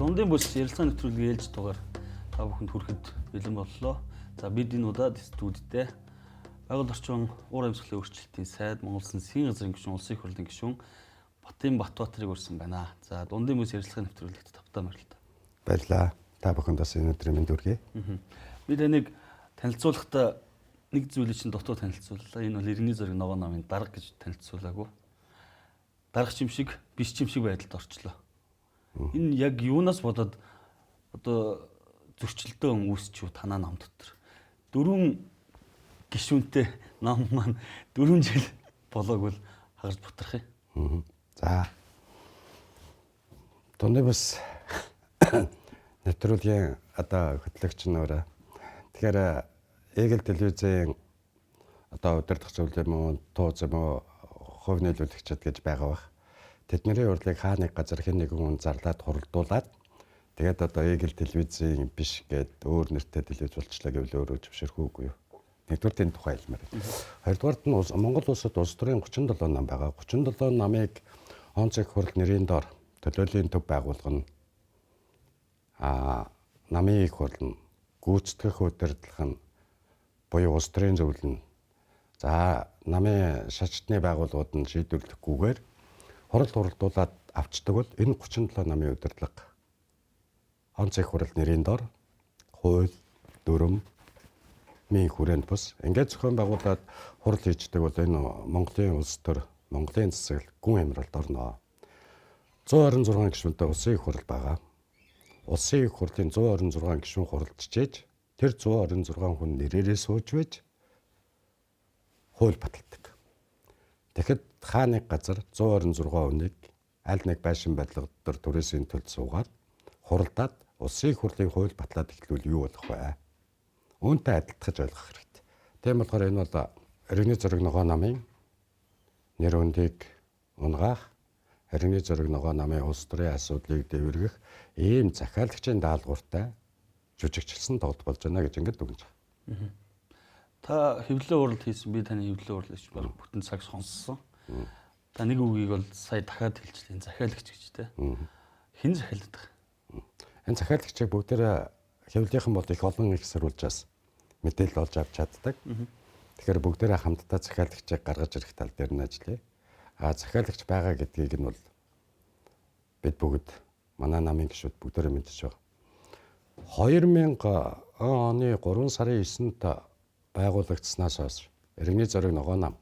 дундын бүс ярилцлага нэвтрүүлгийн ээлж дугаар та бүхэнд хүрэхэд бэлэн боллоо. За бид энэ удаад студидтэй байгаль орчин уур амьсгалын өөрчлөлтийн сайд Монгол Засгийн газрын гишүүн улсын их хурлын гишүүн Батбаатарыг урьсан байна. За дундын бүс ярилцлага нэвтрүүлэгт тавтаа морилт. Баярлалаа. Та бүхэнд бас энэ өдрийн мэнд хүргэе. Би таныг танилцуулахдаа нэг зүйлийг чинь дутуу танилцууллаа. Энэ бол иргэний зориг ногоон намын дарга гэж танилцуулаагүй. Дарга чим шиг, биш чим шиг байдалд орчлоо. Энэ яг юунаас болоод одоо зөрчилдөө үүсч юу танаа нам дотор. 4 гишүүнтэй нам маань 4 жил болоог бол хагарч бутрах юм. За. Дундын бүс нэвтрүүлгийн одоо хөтлөгч нөрөө. Тэгэхээр Эгэл телевизийн одоо удирдах зөвлөл юм уу, тууз юм уу, хувь нийлүүлэгчид гэж байгаа бах. Тэдний урлагийг хаа нэг газар хэн нэгэн хүн зарлаад хуралдуулаад тэгээд одоо Эгэл телевизийн биш гээд өөр нэртэй телевиз болчлаа гэвэл өөрөө зөвшөөрөхгүй юу. Нэгдүгээр энэ тухай хэлмээр. Хоёрдугаарт нь Монгол улсад улс төрийн 37 нам байгаа. 37 намыг онцгой хурал нэрийн дор төлөөлийн төв байгуулгана. Намын их хурал нь гүйцэтгэх удирдлага нь буюу улс төрийн зөвлөл нь за намын шашны байгууллагууд нь шийдвэрлэхгүйгээр хурал хуралдуулаад авчдаг бол энэ 37 намын удирдлага онцгой хурал нэрийн дор хууль, дүрм, мийн хүрээнд бус ингээд зохион байгуулад хурал хийждэг бол энэ Монголын улс төр, Монголын засаг гүн амьдралд орно. 126 гишүүнтэй улсын их хурал байгаа. Улсын их хурлын 126 гишүүн хуралдчихэж тэр 126 хүн нэрээрээ сууж байж хууль баталдаг. Тэгэхэд хаа нэг газар 126 хүнийг аль нэг байшин барилга дотор түрээсийн төлд суугаад хуралдаад улсын их хурлын хууль батлаад эхлүүл юу болох вэ? Үүнтэй адилтгаж ойлгох хэрэгтэй. Тийм болохоор энэ бол иргэний зориг ногоон намын нэр хүндийг унгаах, иргэний зориг ногоон намын улс төрийн асуудлыг дэвэргэх ийм захиалагчийн даалгавартай жүжигчилсан тоглолт болж байна гэж ингэж дүгнэж байгаа. Та хэвлэлээ уралд хийсэн, би таны хэвлэлээ уралд хийж баг бүтэн цаг сонссон. Та нэг үгийг бол сая дахиад хэлчихлээ. Захиалагч гэж те. Хэн захиалдаг? Энэ захиалагчийг бүгдээрээ хэвлэлийнхэн бол их олон их сурвалжаас мэдээлэл олж авч чаддаг. Тэгэхээр бүгдээрээ хамтдаа захиалагчийг гаргаж ирэх тал дээр нь ажиллая. Захиалагч байгаа гэдгийг нь бол бид бүгд манай намын гишүүд бүгдээрээ мэдчихэж байгаа. 2000 оны 3 сарын 9-нд байгуулагдсанаас хойш иргэний зориг ногоон нам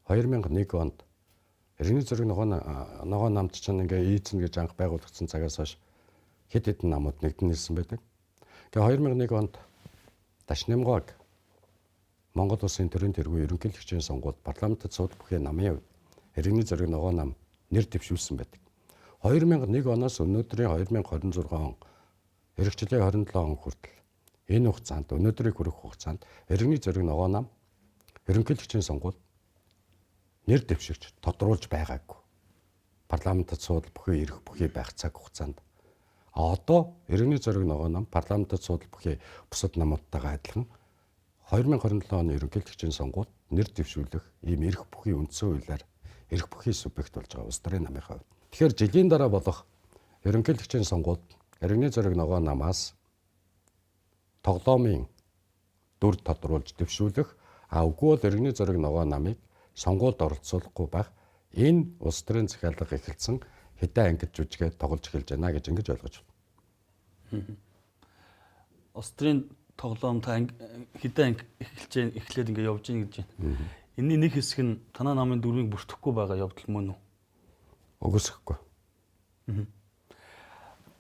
2001 онд иргэний зориг ногоон намд чинь ингээ ийцэн гэж анх байгуулагдсан цагаас хойш хэд хэдэн намууд нэгдэн нэлсэн байдаг. Тэгээ 2001 онд Дашнямгоог Монгол улсын төрийн тэргүүн ерөнхийлөгчийн сонгуульд парламентд суудах бүхий намын хувьд иргэний зориг ногоон нам нэр дэвшүүлсэн байдаг. 2001 оноос өнөөдрийн 2026 он эрхчлээ 27 он хүртэл энэ хугацаанд өнөөдрийг хүрэх хугацаанд иргэний зориг ногоон нам ерөнхийлөгчийн сонгуульд нэр дэвшигч тодруулж байгаагүй. Парламентд суудал бүхий ирэх бүхий байх цаг хугацаанд одоо иргэний зориг ногоон нам парламентд суудал бүхий бусад намуудтайгаа адилхан 2027 оны ерөнхийлөгчийн сонгуульд нэр дэвшүүлэх ийм ирэх бүхий үндсэн хуулиар ирэх бүхий субъект болж байгаа улс төрийн намын хувьд. Тэгэхээр жилийн дараа болох ерөнхийлөгчийн сонгуульд иргэний зориг ногоон намаас тоглоомын дүр тодруулж дэвшүүлэх үгүй бол иргэний зориг ногоон намыг сонгуульд оролцуулахгүй байх энэ улс төрийн захиалга эхэлсэн хэдэн ангид жүжигээ тоглож эхэлж байна гэж ингэж ойлгож байна. Улс төрийн тоглоом та хэдэн анги эхлээд ингэ явж гин гэж байна. Энийн нэг хэсэг нь танаа намын дүрмийг бүртгэхгүй байгаа явдал мөн үү? Үгүйсэхгүй.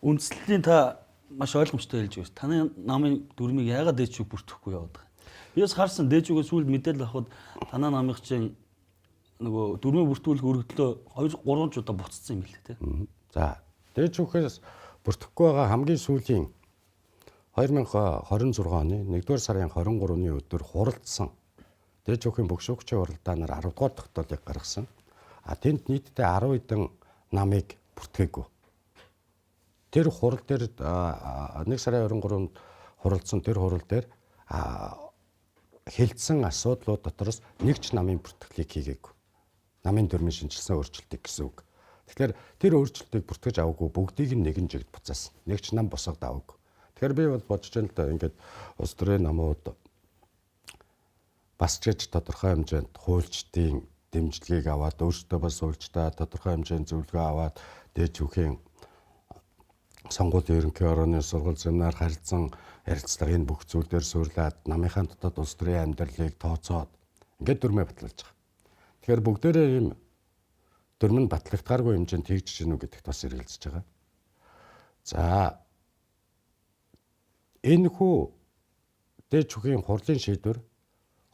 Үндслэлийн та маш ойлгомжтой хэлж байна. Таны намын дүрмийг яагаад дээжүүг бүртгэхгүй яваад байгаа? Би бас харсан дээжүүгээс сүүлд мэдээлэл авахд танаа намын чинь нөгөө дүрмийг бүртгүүлэх өргөдлөө 2-3 удаа буцсан юм билээ те. За дээжүүгээс бүртгэхгүй байгаа хамгийн сүүлийн 2026 оны 1-р сарын 23-ны өдөр хуралдсан дээжүүхийн бөгшөөгчийн хуралдаанаар 10 дугаар тогтоолыг гаргасан. Тэнд нийтдээ 10 хэдэн намыг бүртгээгүй. Тэр хурал дээр 1 сарын 23-нд хуралдсан тэр хурал дээр хэлсэн асуудлууд дотроос нэг ч намын бүртгэлийг хийгээгүй. Намын дүрмийн шинжилсэн өөрчлөлтийг гэсэн үг. Тэгэхээр тэр өөрчлөлтийг бүртгэж аваагүй бүгдийг нь нэгэн жигд буцаасан. Нэг ч нам босгод аваагүй. Тэгэхээр би бол бодож байна л да ингээд улс төрийн намууд бас ч гэж тодорхой хэмжээнд хуульчдын дэмжлэгийг аваад өөрсдөө бас хуульчдаа тодорхой хэмжээнд зөвлөгөө аваад дээд шүүхийн сонгуулийн ерөнхий орооны сургууль семинар харилцан ярилцлага энэ бүх зүйлээр суурлаад намынхаа дотоод улс төрийн амьдралыг тооцоод ингээд дүрмээ батлуулж байгаа. Тэгэхээр бүгдээрээ ийм дүрм нь батлагдгааргүй хэмжээнд хийгдэж гинүү гэдэгт бас эргэлзэж байгаа. За энэ хүү дээд шүүхийн хурлын шийдвэр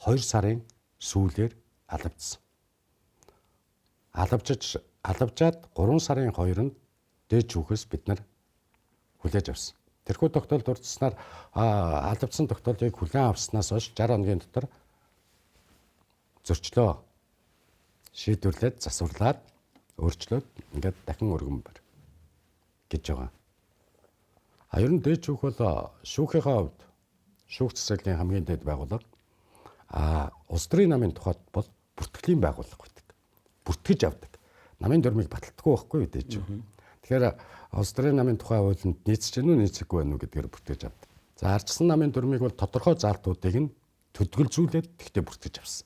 2 сарын сүүлээр алавдсан. Алавжаад 3 сарын 2-нд дээд шүүхээс бид нар хүлээж авсан. Тэрхүү тогтоолд урдснаар алавдсан тогтоолыг хүлээн авснаас хойш 60 хоногийн дотор зөрчлөө шийдвэрлээд засварлаад өөрчлөөд ингээд дахин өргөн бар гэж байгаа. Ер нь дээд шүүх бол шүүхийнхаа хувьд шүүх засаглалын хамгийн дээд байгууллага улс төрийн намын тухайд бол бүртгэлийн байгууллага байдаг. Бүртгэж авдаг. Намын дүрмийг баталдаггүй байхгүй үү дээд шүүх. Тэгэхээр улс төрийн намын тухай хуулинд нийцэж гэнүү нийцэхгүй байна уу гэдгээр бүртгэж авдаг. За ардчсан намын дүрмийг бол тодорхой заалтуудыг нь төдгөлзүүлээд тэгтээ бүртгэж авсан.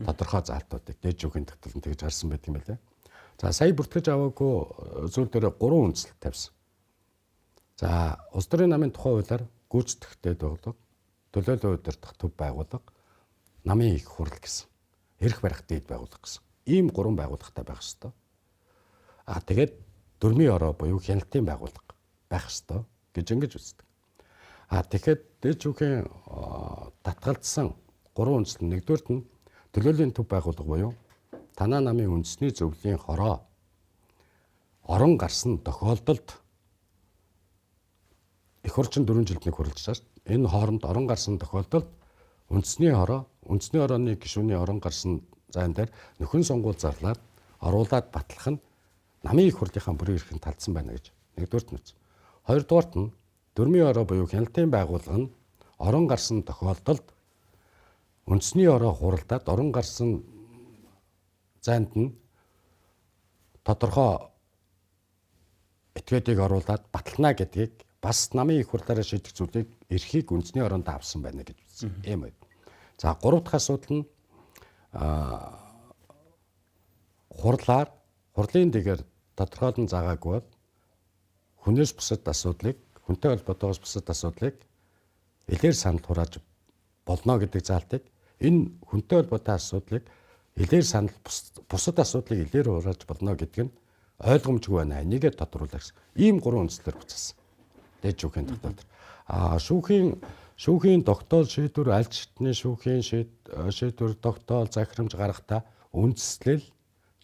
Тодорхой заалтуудыг дээд шүүхийн тогтолцоонд тэгж гарсан байдаг юм байна. За сая бүртгэж аваагүй зүйл дээр 3 үндслэл тавьсан. За улс төрийн намын тухай хуулиар гүйцэтгэгчтэй байгууллага, төлөөлөл удирдах төв байгууллага, намын их хурл гэсэн. Эрх барих дээд байгууллага гэсэн. Ийм 3 байгууллагатай байх ёстой. Тэгээд дөрмийн ороо буюу хяналтын байгууллага байх ёстой гэж ингэж үздэг. Тэгэхээр дээд шүүхийн татгалзсан 3 үндслэл нэгдүгээрт нь төлөөллийн төв байгууллага буюу танаа намын үндэсний зөвлөлийн хороо орон гарсан тохиолдолд их хурчин 4 жилд нэг хурлаж байгаа шүү. Энэ хооронд орон гарсан тохиолдолд үндэсний орооны гишүүний орон гарсан зайн дээр нөхөн сонгуул зарлаад оруулаад батлах нь намын их хурлынхаа бүрэн эрхэнд талдсан байна гэж нэгдүгээрт нь үз. Хоёрдугаарт нь дөрмийн ороо буюу хяналтын байгууллага нь орон гарсан тохиолдолд үндэсний ороо хуралдаад орон гарсан зайд нь тодорхой этгээдийг оруулаад батлана гэдгийг бас намын их хурлаараа шийдэх зүйлийг эрхийг үндэсний ороонд авсан байна гэж үзсэн. Ийм байд. За 3 дахь асуудал нь хурлын дэгээр тодорхойлон заагаагүй бол хүнээс бусад асуудлыг, хүнтэй холбоотойгоос бусад асуудлыг илээр санал хурааж болно гэдэг заалтыг энэ хүнтэй холбоотой асуудлыг илээр санал бусад асуудлыг илээр хурааж болно гэдэг нь ойлгомжгүй байна. Энийгээ тодруулах гэсэн. Ийм 3 үндслээр буцаасан. Дээд шүүхийн тогтоол. Шүүхийн тогтоол шийдвэр аль шатны шүүхийн шийдвэр тогтоол захирамж гаргахдаа үндслэл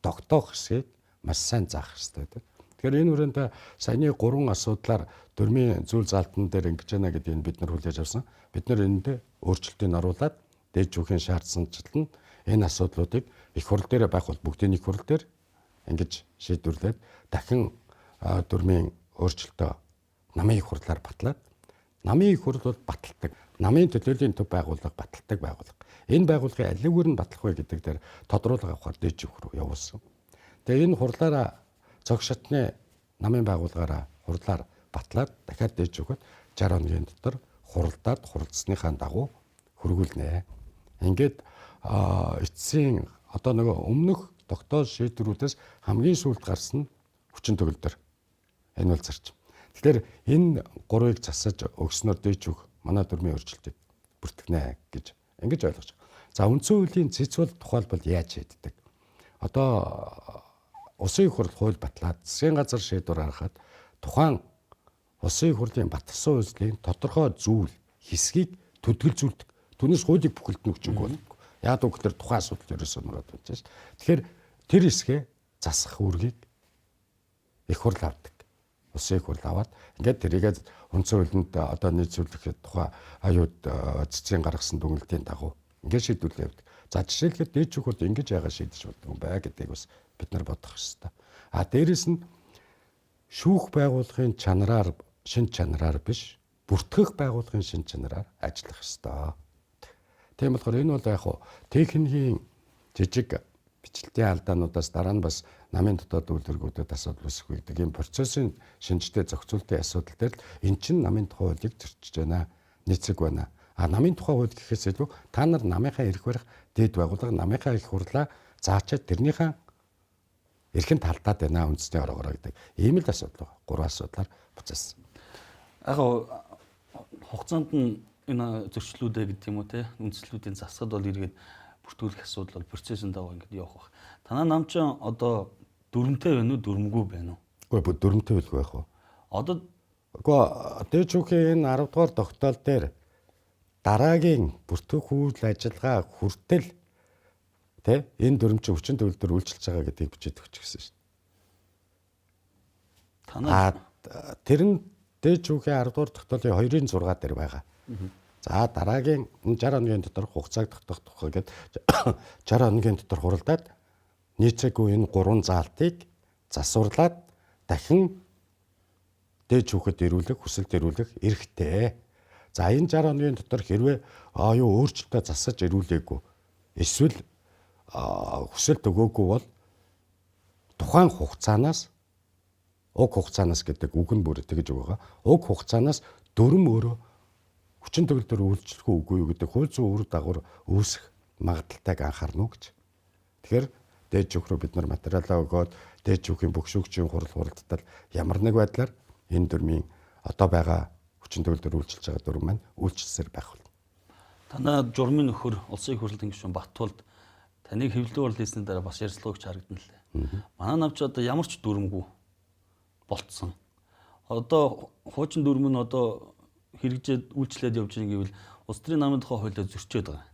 тогтоох хэсгийг маш сайн заах хэрэгтэй байдаг. Тэгэхээр энэ хүрээнд саяны 3 асуудлаар дөрмийн зүйл заалтан дээр ингэж байна гэдгийг бид нар хүлээж авсан. Бид нар энэндээ өөрчлөлтийг оруулаад дээд шүүхийн шаардсанчлан энэ асуудлуудыг их хурл дээр байх бол бүгдийн их хурл дээр ингэж шийдвэрлээд дахин дөрмийн өөрчлөлтөө намын их хурлаар батлаад намын их хурл бол баталдаг. Намын төлөөллийн төв байгууллага баталдаг байгууллага. Энэ байгууллагын алигүйр нь батлах вэ гэдэг дээр тодруулга авахар дээд шүүх рүү явуулсан. Тэгээ энэ хурлаараа цог шатны намын байгууллагаараа хурлаар батлаад дахиад дээд шүүхэд 60 хоногийн дотор хуралдаад хуралдсныхаа дагуу хөргүүлнэ. Ингээд эцсийн одоо нөгөө өмнөх тогтоол шийдвэрүүдээс хамгийн сүүлд гарсан хүчин төгөлдөр энэ бол зарчим. Тэгэхээр энэ 3-ыг засаж өгснөөр дээд шүүх манай дөрмийн өөрчлөлтийг бүртгэнэ гэж ингэж ойлгож байгаа. За үндсэн хуулийн цэцвэл тухайлбал яаж шийддэг? Одоо улсын их хурл хууль батлаад засгийн газар шийдвэр гаргахад тухайн улсын их хурлын батлсан үйлслийн тодорхой зүйл хэсгийг төдгөлзүүлдэг. Түүнээс хуулийг бүхэлдэн өгчөнгөө болдог. Яг үгээр тухайн асуудал ерөөсөө нураад байна шүү. Тэгэхээр тэр хэсгээ засах үүргийг их хурл авдаг. Улсын их хурл аваад ингээд тэрийгээ үндсэн хуулинд одоо нийцүүлэх тухай аюуд цэцгийн гаргасан дүгнэлтийн дагуу ингээд шийдвэрлээ явдаг. За жишээлбэл дээд шүүх бол ингэж яагаад шийдэж болдог юм бэ гэдгийг бас бид нар бодох хэрэгтэй. Дээрэс нь шүүх байгууллагын чанараар шин чанараар биш бүртгэх байгууллагын шин чанараар ажиллах хэрэгтэй. Тийм болохоор энэ бол яг техникийн жижиг бичлэлтийн алдаануудаас дараа нь бас намын дотоод үйлдвэргүүдэд асуудал үүсэх гэдэг ийм процессын шинжтэй зохицуултын асуудал дээр л эн чинь намын тухай хуулийг зөрчиж байна. Нийцэг байна. Намын тухай хууль гэхээс илүү та нар намынхаа эрх барих дэд байгууллага намынхаа их хурлаа заачаад тэрнийхээ эрхэнд талдаад байна үндэсний ороогоо гэдэг. Ийм л асуудал байна. Гурван асуудлаар буцаасан. Яг хугацаанд нь энэ зөрчлүүдээ гэдэг юм уу те үндслүүдийн засгад бол эргээд бүртгүүлэх асуудал бол процессын дагуу ингэж явах байх. Танаа нам ч одоо дүрмтэй байна уу дүрмгүй байна уу? Үгүй дүрмтэй билгүй байх уу? Одоо дээд шүүхийн энэ 10 дугаар тогтоол дээр дараагийн бүртгэх үйл ажиллагаа хүртэл тэ энэ дүрм чинь хүчин төвлөлтөөр үйлчилж байгаа гэдгийг бичиж өгч гисэн шүү дээ. танаа Тэр нь дээд шүүхийн 10 дугаар тогтоолын 2-ын 6 дээр байгаа. За дараагийн 60 хоногийн дотор хугацааг тогтоох гэдэг 60 хоногийн дотор хуралдаад нийцээгүй энэ 3 заалтыг засварлаад дахин дээд шүүхэд ирүүлэх, хүсэлт ирүүлэх эрхтэй. За энэ 60 хоногийн дотор хэрвээ өөрчлөлтөө засаж ирүүлээгүй эсвэл хүсэлт өгөөгүй бол тухайн хугацаанаас уг хугацаанаас гэдэг үг нь бүр тэгж байгаа. Уг хугацаанаас дүрм өөрөө хүчин төгөлдөр үйлчлэх үгүй юу гэдэг хууль зүйн үр дагавар үүсэх магадaltaйг анхаарна уу гэж. Тэгэхээр дээд шүүх рүү бид нар материалаа өгөөд дээд шүүхийн бүх шүүгчийн хуралдтал ямар нэг байдлаар энэ дүрмийн одоо байгаа хүчин төгөлдөр үйлчилж байгаа дүрм маань үйлчилсээр байх болно. танаа журмын нөхөр улсын их хурлын гишүүн Баттуулд таныг хэвлэлээр орлын хийсний дараа бас ярилцлага өгч харагдана лээ. Манай нам ч одоо ямар ч дүрмгүй болцсон. Одоо хуучин дүрм нь одоо хэрэгжээд үйлчлээд явж байгаа гэвэл улс төрийн намын тухай хуулиар зөрчөөд байгаа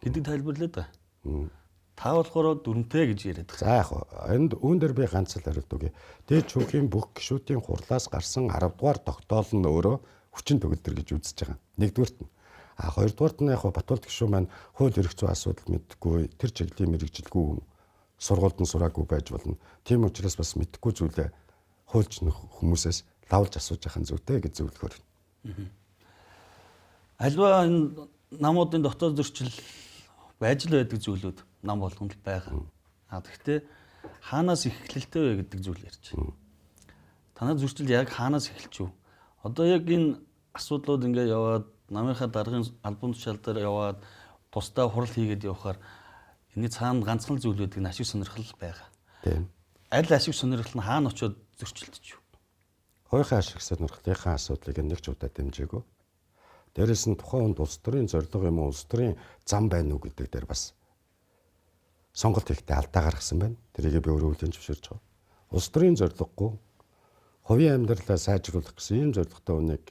гэдэг тайлбарлаад байгаа. Та болохоор дүрмтэй гэж яриад байгаа. За яг энд үүн дээр би ганц л хариулт өгье. Дээд шүүхийн бүх гишүүдийн хурлаас гарсан 10 дугаар тогтоол нь өөрөө хүчин төгөлдөр гэж үзэж байгаа. Нэгдүгürt нь. Хоёрдугаарт нь яг Батуулд гишүүн маань хууль эрх зүйн асуудал мэдгүй, тэр чиглэлийн мэрэгжилгүй хүн сургуульд нь сураагүй байж болно. Тийм учраас бас мэдгүй зүйлээ хуульч хүмүүсээс лавлж асууж яхах зүйтэй гэж зөвлөхөр. Альва энэ намуудын дотоод зөрчил байж л байдаг зүйлүүд нам болгонд л байгаа. Тэгэхдээ хаанаас эхлэлтэй вэ гэдэг зүйл ярьж байна. Танай зөрчил яг хаанаас эхэлж юу? Одоо яг энэ асуудлууд ингээ яваад намынхаа даргын албан тушаал дээр яваад тусдаа хурал хийгээд явахаар энэ цаана ганцхан зүйл үүдийг ашиг сонирхол байгаа. Тийм. Аль ашиг сонирхол нь хаана очиод зөрчилдөж юу? Хоёрын ашиг сонирхлынхаа асуудлыг нэг ч удаа дэмжээгүй. Дээрээс нь тухайн хүнд улс төрийн зорилго юм уу улс төрийн зам байна уу гэдэг дээр бас сонголт хийхдээ алдаа гаргасан байна. Тэрийг би өөрөө үлэн зөвшөөрч байгаа. Улс төрийн зорилгогүй хувийн амьдралаа сайжруулах гэсэн ийм зорилготой хүнийг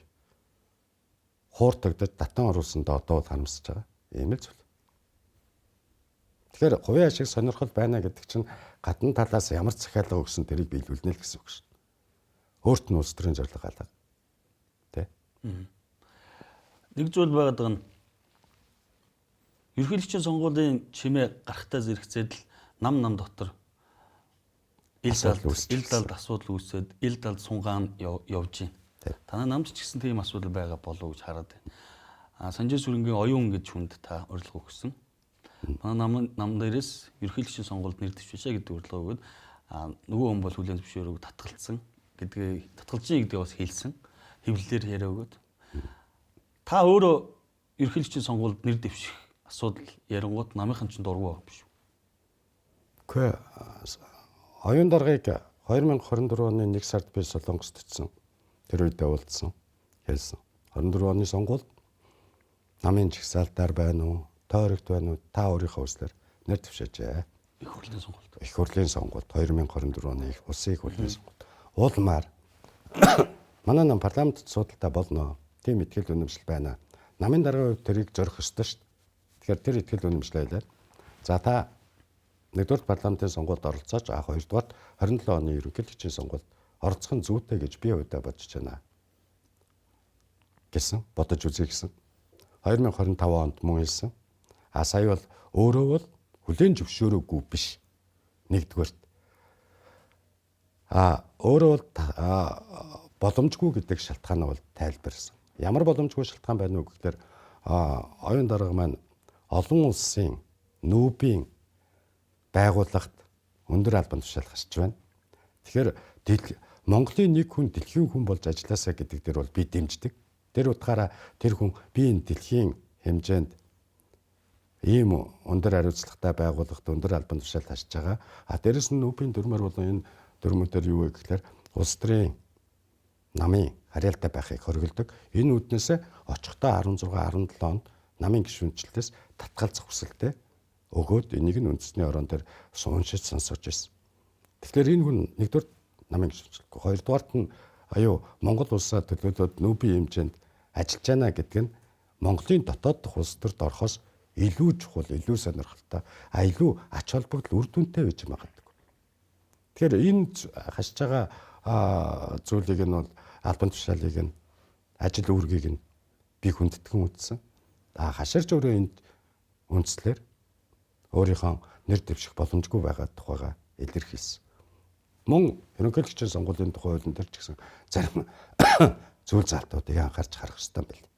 хууртагдаж татан оруулсандаа одоо харамсаж байгаа. Ийм л зүйл. Тэгэхээр хувийн ашиг сонирхол байна гэдэг чинь гадна талаас ямар захиалга өгсөн тэрийг биелүүлнэ л гэсэн үг шүү дээ. Өөрт нь улс төрийн зорилго алга. Тэ? Нэг зүйл байгаа нь ерөнхийлөгчийн сонгуулийн чимээ гарахтаа зэрэгцээд л нам дотор ил далд асуудал үүсээд ил далд сунгаан явж байна. Танай намд ч гэсэн тийм асуудал байгаа болов гэж хараад байна. Санжир сүрэнгийн оюун гэж хүнд та урилга өгсөн. Манай нам дээрээс ерөнхийлөгчийн сонгуульд нэр дэвшүүлээ гэдэг урилга өгөөд нөгөө хүн бол хүлээн зөвшөөрөг татгалцсан гэдгээ татгалж ий гэдгээ бас хэлсэн. Хэвлэлээр яриа өгөөд та өөрөө ерөнхийлөгчийн сонгуульд нэр дэвших асуудал ярингууд намынхан ч дургүй байх биш үү? Үгүй оюун даргаыг 2024 оны 1 сард би Солонгост очсон. Тэр үедээ уулзсан. Хэлсэн. 24 оны сонгуульд намын жигсаалтаар байна уу? Тойрогт байна уу? Та өөрийнхөө үслээр нэр дэвшээжээ. Их хурлын сонгуульд. Их хурлын сонгуульд 2024 оны улсын их хурлын сонгуульд. Уулмаар манай нам парламентд судалтай болно. Тийм итгэл үнэмшил байна. Намын даргын хувьд тэрийг зорих ёстой шүү дээ. Тэгэхээр тэр итгэл үнэмшлээ хэлээд за та нэгдүгээр парламентын сонгуульд оролцооч хоёрдугаар 27 оны ерөнхийлөгчийн сонгуульд оролцох нь зүйтэй гэж би удаа бодож байна гэсэн бодож үзье гэсэн. 2025 онд мөн хэлсэн. Сая бол өөрөө бол хүлээн зөвшөөрөөгүй биш. Нэгдүгээр өөрөө бол боломжгүй гэдэг шалтгаан бол тайлбарсан. Ямар боломжгүй шалтгаан байна уу гэхээр оюун дарга маань олон улсын нүүбийн байгууллагт өндөр албан тушаал гарч байна. Тэгэхээр Монголын нэг хүн дэлхийн хүн болж ажилласаа гэдэг дээр бол би дэмждэг. Тэр утгаараа тэр хүн би энэ дэлхийн хэмжээнд ийм өндөр хариуцлагатай байгууллагт өндөр албан тушаал хашиж байгаа. Дээрэс нь НҮП-ийн дүрмээр болон энэ дүрмүүдээр юу вэ гэхээр улс төрийн намын харьяалтай байхыг хориглодог. Энэ үүднээсээ очихдоо 16 17 онд намын гишүүнчлэлээс татгалзах хүсэлтэй өгөөд энийг нь үндэсний орон дээр уншиж сонсож ирсэн. Тэгэхээр энэ хүн нэгдүгээр намын гишүүнчлэлгүй, хоёрдугаарт нь Монгол улсаа төлөөлөөд НҮП-ийн хэмжээнд ажиллаж байна гэдэг нь Монголын дотооддох улс төрд орохоос илүү чухал, илүү сонирхолтой, илүү ач холбогдол үр дүнтэй байж магадгүй. Тэгэхээр энэ хашиж байгаа зүйлийг нь бол албан тушаалыг нь ажил үүргийг нь би хүндэтгэн үзсэн. Хаширч өөрөө энд үндслэр өөрийнхөө нэр дэвших боломжгүй байгаа тухайга илэрхийлсэн. Мөн ерөнхийлөгчийн сонгуулийн тухай хуулийн дээр ч гэсэн зарим зүйл залтуудыг анхаарч харах хэрэгтэй байна.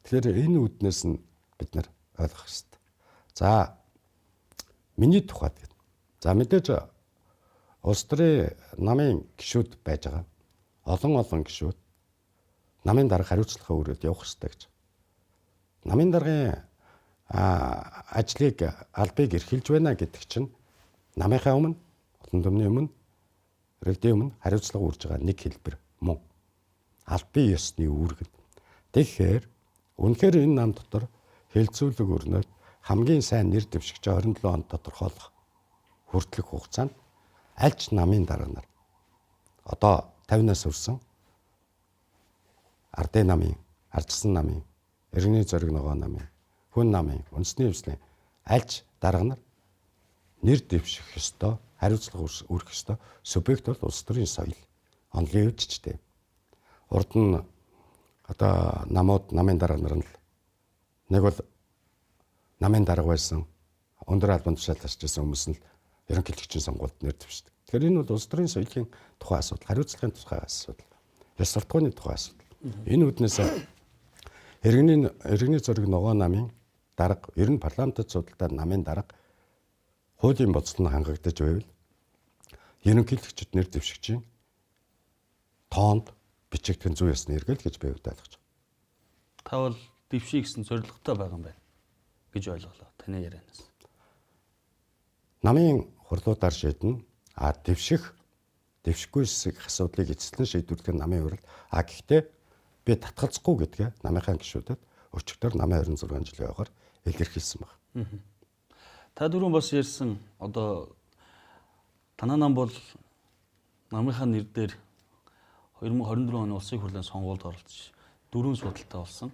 Тэгэхээр энэ үүднээс нь бид нар ойлгох хэрэгтэй. За миний тухайд. За мэдээж улс төрийн намын гишүүд байж байгаа. Олон гишүүд намын дарга хариуцлагаа өрөөд явах хэрэгтэй гэж. Намын даргын ажлыг албыг эрхэлж байна гэдэг чинь намынхаа өмнө, олон түмний өмнө, иргэдийн өмнө хариуцлага үрж байгаа нэг хэлбэр мөн. Албан ёсны үүрэг. Тэгэхээр үнэхээр энэ нам дотор хэлцүүлэг өрнөд хамгийн сайн нэр дэвшигч 27 онд тодорхойлох хүртэлх хугацаанд альч намын дарга нар одоо 50-наас өрсөн ардын намын, ардчсан намын, иргэний зориг ногоо намын, хүн намын, үндэсний хвслийн альч дарга нар нэр дэвших ёстой, хариуцлага өргөх ёстой субъект бол улс төрийн соёл, онолын өвчтэй. Урд нь одоо намын дарга нар нь нэг бол намын дарга байсан, өндөр албан тушаал хашиж байсан хүмүүс нь ерөнхийлөгчийн сонгуульд нэр дэвшдэг. Тэгэхээр энэ бол улс төрийн соёлын тухай асуудал, хариуцлагын тухай асуудал, ёс суртахууны тухай асуудал. Энэ үднээс иргэний зориг ногоо намын дарга, ер нь парламентд судалтай намын дарга хуулийн боцлон хангагдаж байвал ерөнхийлөгчд нэр дэвшигчийн тоонд бичигдэх зүй ёсны эргэл гэж би ойлгож байна. Та бол дэвших гэсэн зорилготой байгаа юм байна гэж ойлголоо таны ярианаас. Намын хурлуудаар шийднэ. Дэвшихгүй асуудлыг эцэслэн шийдвэрлэх нь намын хурл. Гэхдээ би татгалзахгүй гэдгээ намынхаа гишүүдэд өчигдөр намын 26 жилийн ойгоор илэрхийлсэн байна. Та дөрөв бас ярьсан одоо танаа нам бол намынхаа нэр дээр 2024 оны улсын хурлын сонгуульд оролцож 4 судалтай болсон.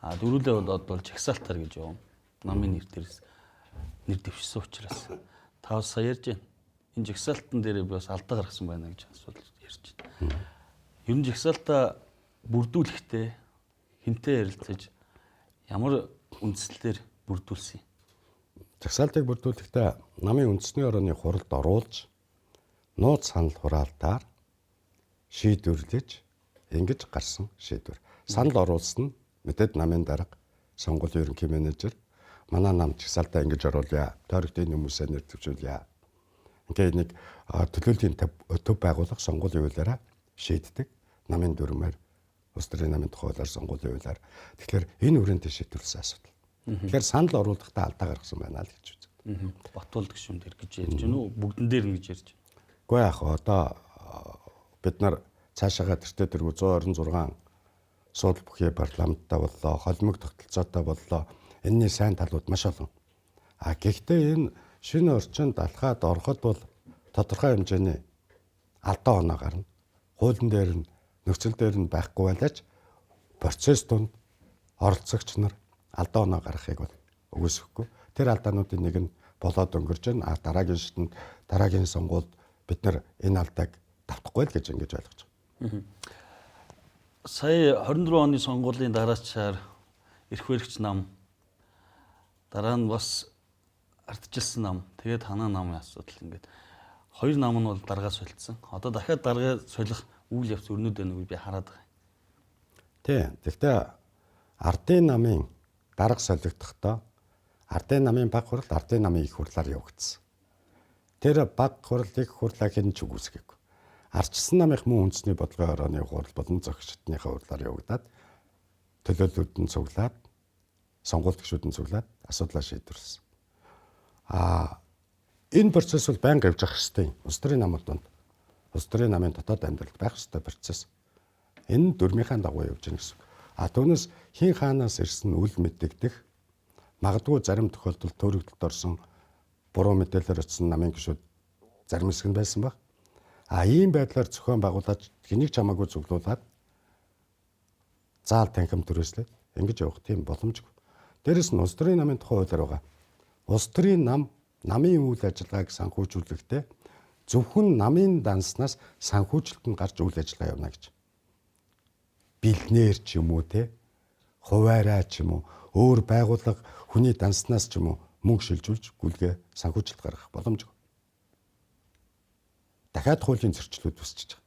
Дөрүлээ бол жагсаалтаар гэж явна. Намын нэр дээрээс нэр дэвшсэн учраас та бас сая ярьж байна. Энэ жагсаалтан дээр би бас алдаа гаргасан байна гэж асуудал ярьж байна. Ер нь жагсаалтаа бүрдүүлэхдээ хинтээ ярилцаж ямар үндслэлээр бүрдүүлсэн юм? Жагсаалтыг бүрдүүлэхдээ намын үндэсний орны хуралд оруулж нууц санал хураалтаар шийдвэрлэж ингэж гарсан шийдвэр. Санал оруулсан нь мэдээд намын дарга, сонгуулийн ерөнхий менежер манай нам жагсаалтаа ингэж оруулъя. Тойрогтын хүмүүсээ нэр дэвшүүлъя. Ингээд нэг төлөөллийн төв байгуулах сонгуулийн хуулиараа шийддэг. Намын дүрмээр улс төрийн намын тухайлаар сонгуулийн хуулиар. Тэгэхээр энэ хүрээнд шийдвэрлсэн асуудал. Тэгэхээр санал оруулахдаа алдаа гаргасан байна л гэж үздэг. Батуулд гişүн дээр гэж ярьж байна уу? Бүгдэн дээр нь гэж ярьж байна. Гэхдээ яг одоо бид нар цаашаага тэртээ тэргүй 126 суудал бүхий парламенттай боллоо, холимог тогтолцоотой боллоо. Энэний сайн талууд маш олон. Гэхдээ энэ шинэ орчинд алхаад ороход бол тодорхой хэмжээний алдаа оноо гарна. Хуулийн дээр нь нөхцөл дээр нь байхгүй байлаач процесс донд оролцогч нар алдаа оноо гаргахыг бол үгүйсэхгүй. Тэр алдаануудын нэг нь болоод өнгөрч байна. Дараагийн шатнд дараагийн сонгуульд бид нар энэ алдааг давтахгүй л гэж ингэж ойлгож байна. Сая 24 оны сонгуулийн дараачаар эрх баригч нам, дараа нь бас ардчилсан нам, тэгээд ханаа намын асуудал ингээд хоёр нам нь бол даргаа солилцсон. Одоо дахиад даргаа солих үйл явц өрнөд байна уу би хараад байгаа. Тийм. Гэхдээ ардын намын дарга солигдохдоо ардын намын баг хурал ардын намын их хурлаар явагдсан. Тэр баг хурал их хурлаа хэн ч үгүйсгээгүй. Ардчилсан намынх мөн үндэсний бодлогын орооны хурал болон зохицтныхаа хурлаар явагдаад төлөөллүүд нь цуглаад сонгуульд гишүүдэн цуглаад асуудлаа шийдвэрлсэн. Энэ процесс бол байнга явж ах хэвээр улс төрийн намын донд улс төрийн намын дотоод амьдралд байх ёстой процесс. Энэ дүрмийнхаа дагуу явж байгаа гэсэн. Түүнээс хин хаанаас ирсэн үл мэдэгдэх магадгүй зарим тохиолдолд төрөгдөлд орсон буруу мэдээлэлээр очсон намын гишүүд зарим хэсэг нь байсан баг. Ийм байдлаар зохион байгуулаад хэнийг ч хамаагүй зөвлүүлээд заал танхим түрээслээд ингэж явах тийм боломжгүй. Дээрэс нь улс төрийн намын тухай хуулиар байгаа. Улс төрийн намын үйл ажиллагааг санхүүжүүлэхдээ зөвхөн намын данснаас санхүүжилтэнд гарч үйл ажиллагаа явна гэж. Бэлнээр ч юм уу те хуваараа ч юм уу өөр байгууллага хүний данснаас ч юм уу мөнгө шилжүүлж гүйлгээ санхүүжилт гаргах боломжгүй. Дахиад хуулийн зөрчлүүд үүсчихэж байгаа.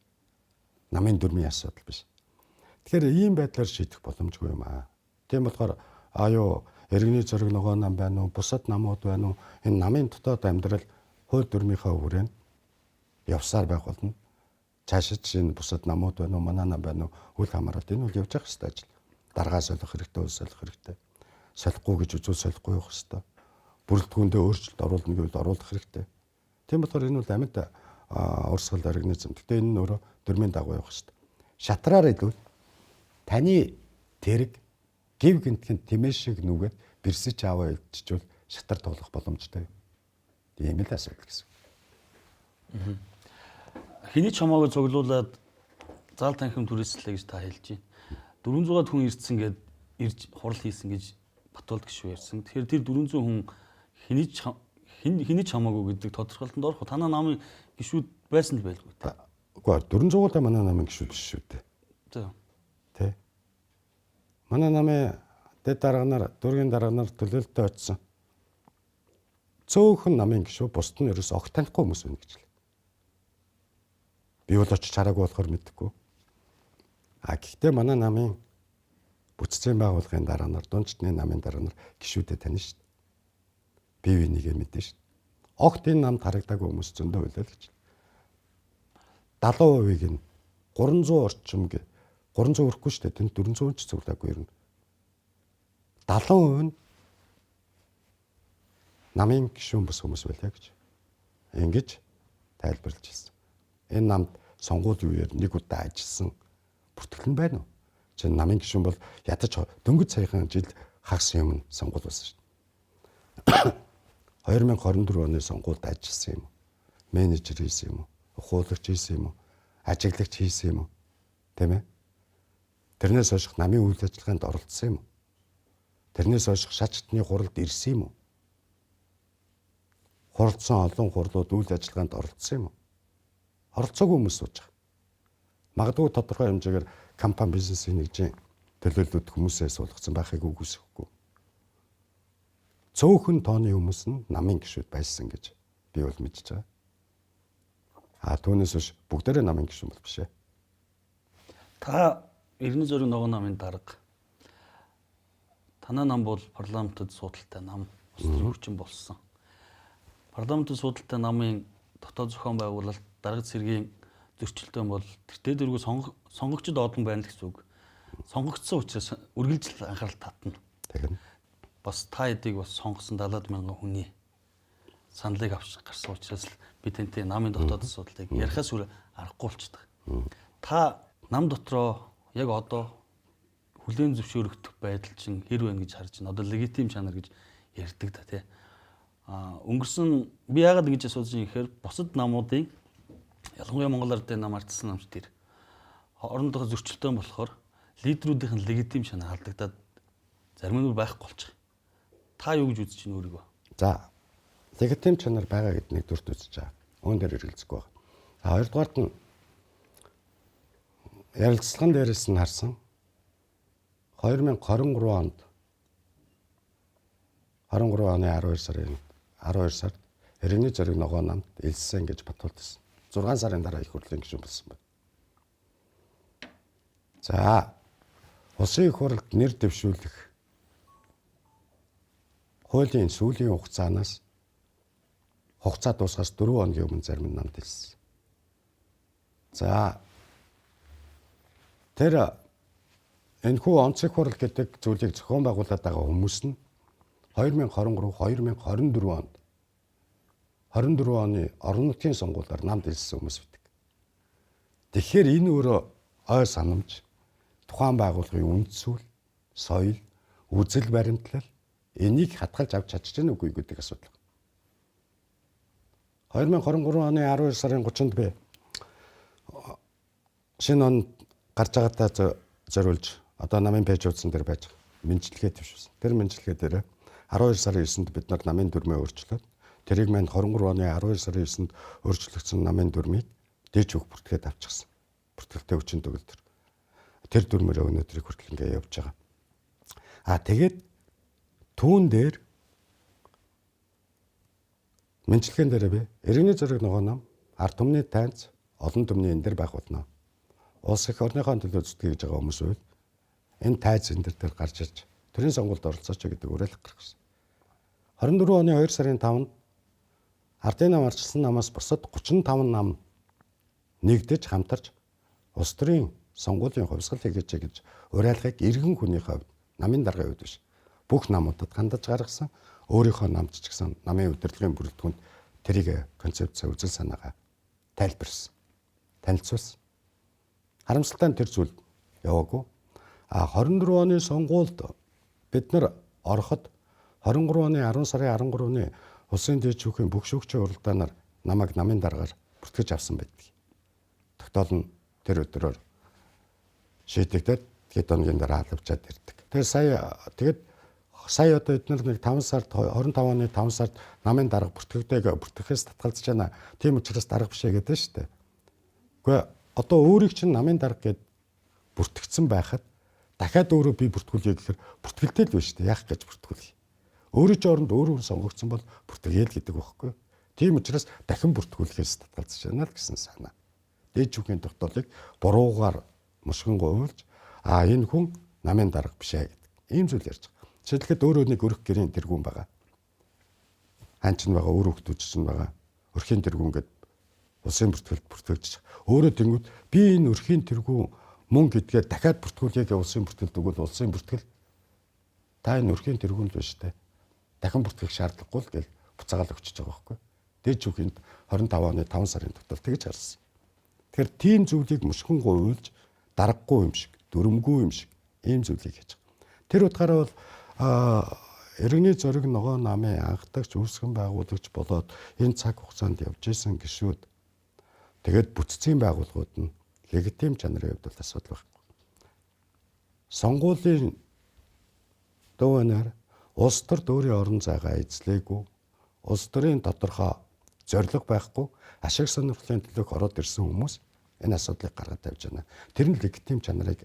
Намын дүрмийн асуудал биш. Тэгэхээр ийм байдлаар шийдэх боломжгүй юм аа. Тийм болохоор иргэний зориг ногоо нам байна уу, бусад намууд байна уу? Энэ намын дотоод амьдрал хууль дүрмийнхаа хүрээнд явсаар байх болно. Цаашид энэ бусад намууд байна уу, манай нам байна уу? Үл хамааран энэ бол явж явах хэрэгтэй ажил. Даргаа солих хэрэгтэй, үл солих хэрэгтэй. Солихгүй гэж үзүүл солихгүй явах хэрэгтэй. Бүрэлдэхүүндээ өөрчлөлт оруулна гэвэл оруулах хэрэгтэй. Тийм болохоор энэ бол амьд урсгал организм. Гэхдээ энэ нь өөрөө дүрмийн дагуу явах хэрэгтэй. Шатраар хэлбэл таны тэрэг гів гинтгэн тэмээ шиг нүгэд бэрсэж аваа илтжүүл шатар туулах боломжтой. Тийм л асуудал гэсэн. Хэний ч хамаагүй цуглуулад заал танхим түрээслээ гэж та хэлж байна. 400-аад хүн ирсэн гээд ирж хурал хийсэн гэж Батболд гишүү ярьсан. Тэгэхээр тэр 400 хүн хэний ч хамаагүй гэдэг тодорхойлолтод орох. Танаа намын гишүүд байсан л байлгүй те. Үгүй 400-уудаа манай намын гишүүд биш шүү дээ. Тэ. Манай намын дэд дарганаар дөргийн дарганаар төлөөлөлтөд очсон. Цөөхөн намын гишүү бусд нь ерөөс огт танихгүй хүмүүс байна гэж л. Би бол очиж хараагүй болохоор мэдэхгүй. Гэхдээ манай намын бүтцийн байгууллагын дарганаар дундчны намын дарганаар гишүүдэд тань шүү дээ. Бие бинийгээ мэдэн шүү дээ. Огт энэ намд харагдаагүй хүмүүс зөндөө байлаа л гэж. 70%-ийг нь 300 орчим 300 өрөхгүй шүү дээ. Тэнд 400 ч цуглаагүй юм. 70% нь намын гишүүн бус хүмүүс байлаа гэж. Ингэж тайлбарлаж ирсэн. Энэ намд сонгуулийн үеэр нэг удаа ажилласан бүртгэл нь байна уу? Чи намын гишүүн бол ядаж дөнгөж саяхан жил хагас юм сонгуул болсон шүү дээ. 2024 оны сонгуульд ажилласан юм уу? Менежер хийсэн юм уу? Ухуулагч хийсэн юм уу? Ажиглагч хийсэн юм уу? Тийм ээ? Тэрнээс хойш намын үйл ажиллагаанд оролцсон юм уу? Тэрнээс хойш шатчтны хуралд ирсэн юм уу? Хуралдсан олон хурлууд үйл ажиллагаанд оролцсон юм уу? Оролцоогүй хүмүүс сууж байгаа. Магадгүй тодорхой хэмжээгээр компани бизнесийн нэгжийн төлөөллүүд хүмүүсээ суулгацсан байхыг үгүйсэхгүй. Цөөхөн тооны хүмүүс нь намын гишүүд байсан гэж би бол мэдж байгаа. Түүнээс биш бүгдээрээ намын гишүүн бол биш ээ. Та Иргэний зориг ногоо намын дарга. Танаа нам бол парламентод судалтай нам, улс төрийн хүчин болсон. Парламентод судалтай намын дотоод зохион байгуулалт дарга цэргийн зөрчилдөөн бол тэртээ дөрвөө сонгогчдод одон байна л гэсэн үг. Сонгогдсон учраас үргэлжлэл анхаарал татна. Тэгэхээр бас та эдийг бас сонгосон 70 мянган хүний саналыг авч гарсан учраас би тэнтэй намын дотоод асуудлыг ярихаас өөр аргагүй болчихдог. Та нам дотроо яг одоо хүлээн зөвшөөрөгдөх байдал чинь хэр вэ гэж харж байна. Одоо легитим чанар гэж ярьдаг та тий. Өнгөрсөн би яагаад ингэж асууж байгаа юм гэхээр бусад намуудын ялангуяа Монгол Ардын нам ардсан намч дээр орондоо зөрчилдөөн болохоор лидерүүдийн легитим чанар алдагдаад зарим нь байхгүй болчих. Та юу гэж үзэж байна өөрийгөө? За легитим чанар байгаа гэдэг нэг дүрт үзэж байгаа. Үүн дээр хэрэгэлцэхгүй байна. Хоёрдугаарт нь ярилцлаган дээрээс нь харсан 2023 онд 23 оны 12 сард Иргэний зориг ногоо намд элсэн гэж баталдсан. 6 сарын дараа их хурлын гишүүн болсон байна. За улсын их хурлд нэр дэвшүүлэх хуулийн сүүлийн хугацаанаас хугацаа дуусахаас 4 хоногийн өмнө зарим нь намд хэлсэн. За тэр энэхүү онцгой хурал гэдэг зүйлийг зохион байгуулад байгаа хүмүүс нь 2023-2024 онд 24 оны орон нутгийн сонгуулиар намд хэлсэн хүмүүс байдаг. Тэгэхээр энэ өөрөө ой санамж тухайн байгууллагын үндэс зүйл, соёл, үзэл баримтлал энийг хадгалж авч чадж байна уугүй гэдэг асуудал. 2023 оны 12 сарын 30-нд би шинэ он гарч байгаатай зориулж одоо намын пэйж утсан дээр байж мэдлэгээ төвшүүлсэн. Тэр мэдлэгээ дээр 12 сарын 9-нд бид нар намын дүрмээ өөрчлөөд тэрийг маань 23 оны 12 сарын 9-нд өөрчлөгдсөн намын дүрмийг дээж өг бүртгээд авчихсан. Бүртгэлтэй хүчин төгөлдөр. Тэр дүрмээрээ өнөөдрийг хүртэл ингэ явж байгаа. Тэгээд түүн дээр мэдлэгээр дээр би иргэний зориг ногоо нам, ард түмний тайнц, олон түмний энэ дэр байх болно. Улс их орныхоо төлөө зүтгэж гэж байгаа хүмүүс үйл энэ тайз энэ дээр гарч ирж төрийн сонгуульд оролцооч гэдэг уриалга гаргасан. 24 оны 2 сарын 5-нд ардын нам арчилсан намаас бусад 35 нам нэгдэж хамтарч улс төрийн сонгуулийн хувьсгал хийгээч гэж уриалгыг иргэн хүний хувьд намын даргын хувьд биш бүх намуудад хандаж гаргасан өөрийнхөө намд ч гэсэн намын удирдлагын бүрэлдэхүүнд тэрийг концепцээ үзэл санаагаа тайлбарсан. Танилцуулсан. Харамсалтай нь тэр зүйл яваагүй. 24 оны сонгуульд бид нар ороход 23 оны 10 сарын 13-ны улсын дэд шүүхийн бүх шүүгчийн уралдаанаар намайг намын даргаар бүртгэж авсан байдаг. Тогтоол нь тэр өдрөөр шийдэгдээд хэд хоногийн дараа алавчаад ирдэг. Тэгээд сая одоо бид нар нэг 5 сард 25 оны 5 сард намын дарга бүртгэхээс татгалзаж байна. Тийм учраас дарга бишээ гэдэг шүү дээ. Гэхдээ одоо өөрийг чинь намын дарга гэд бүртгэгдсэн байхад дахиад өөрөө би бүртгүүлье гэхээр бүртгэлтэй л байна шүү дээ. Яах гэж бүртгүүлье. Өөрөө ч оронд өөрөө сонгогдсон бол бүртгэл гэдэг байхгүй. Тийм учраас дахин бүртгүүлэхээс татгалзаж байна л гэсэн санаа. Дээд шүүхийн тогтоолыг буруугаар мушгингуйлж энэ хүн намын дарга биш ээ гэдэг. Ийм зүйл ярьж байгаа. Жишээлбэл өөрөө нэг өрх гэрийн тэргүүн байгаа. Ан чинь байгаа, өөр хүүхдүүд чинь байгаа. Өрхийн тэргүүн гэд улсын бүртгэлд бүртгэж. Өөрөө тэнгууд би энэ өрхийн тэргүүн мөн гэдгээ дахиад бүртгүүлье гэх улсын бүртгэлд өгвөл улсын бүртгэл та энэ өрхийн тэргүүн л биш үү? Дахин бүртгэх шаардлагагүй л гэж буцаагаал өгчөж байгаа байхгүй. Дээд шүүхинд 25 оны 5 сарын тогтоол тэгж харсан. Тэгэхээр тийм зүйлийг мушгингуйлж даргагүй юм шиг, дүрмгүй юм шиг ийм зүйлийг хийж байгаа. Тэр утгаараа бол иргэний зориг ногоо намын анхдагч үүсгэн байгуулагч болоод энэ цаг хугацаанд явж исэн гишүүд тэгээд бүтцийн байгууллагууд нь легитим чанарын хувьд бол асуудал байхгүй. Сонгуулийн дүүнээр улс төрд өөрийн орон зайгаа эзлээгүй, улс төрийн тодорхой зорилго байхгүй, ашиг сонирхлын төлөөх ороод ирсэн хүмүүс энэ асуудлыг гаргаж тавьж байна. Тэр нь легитим чанарыг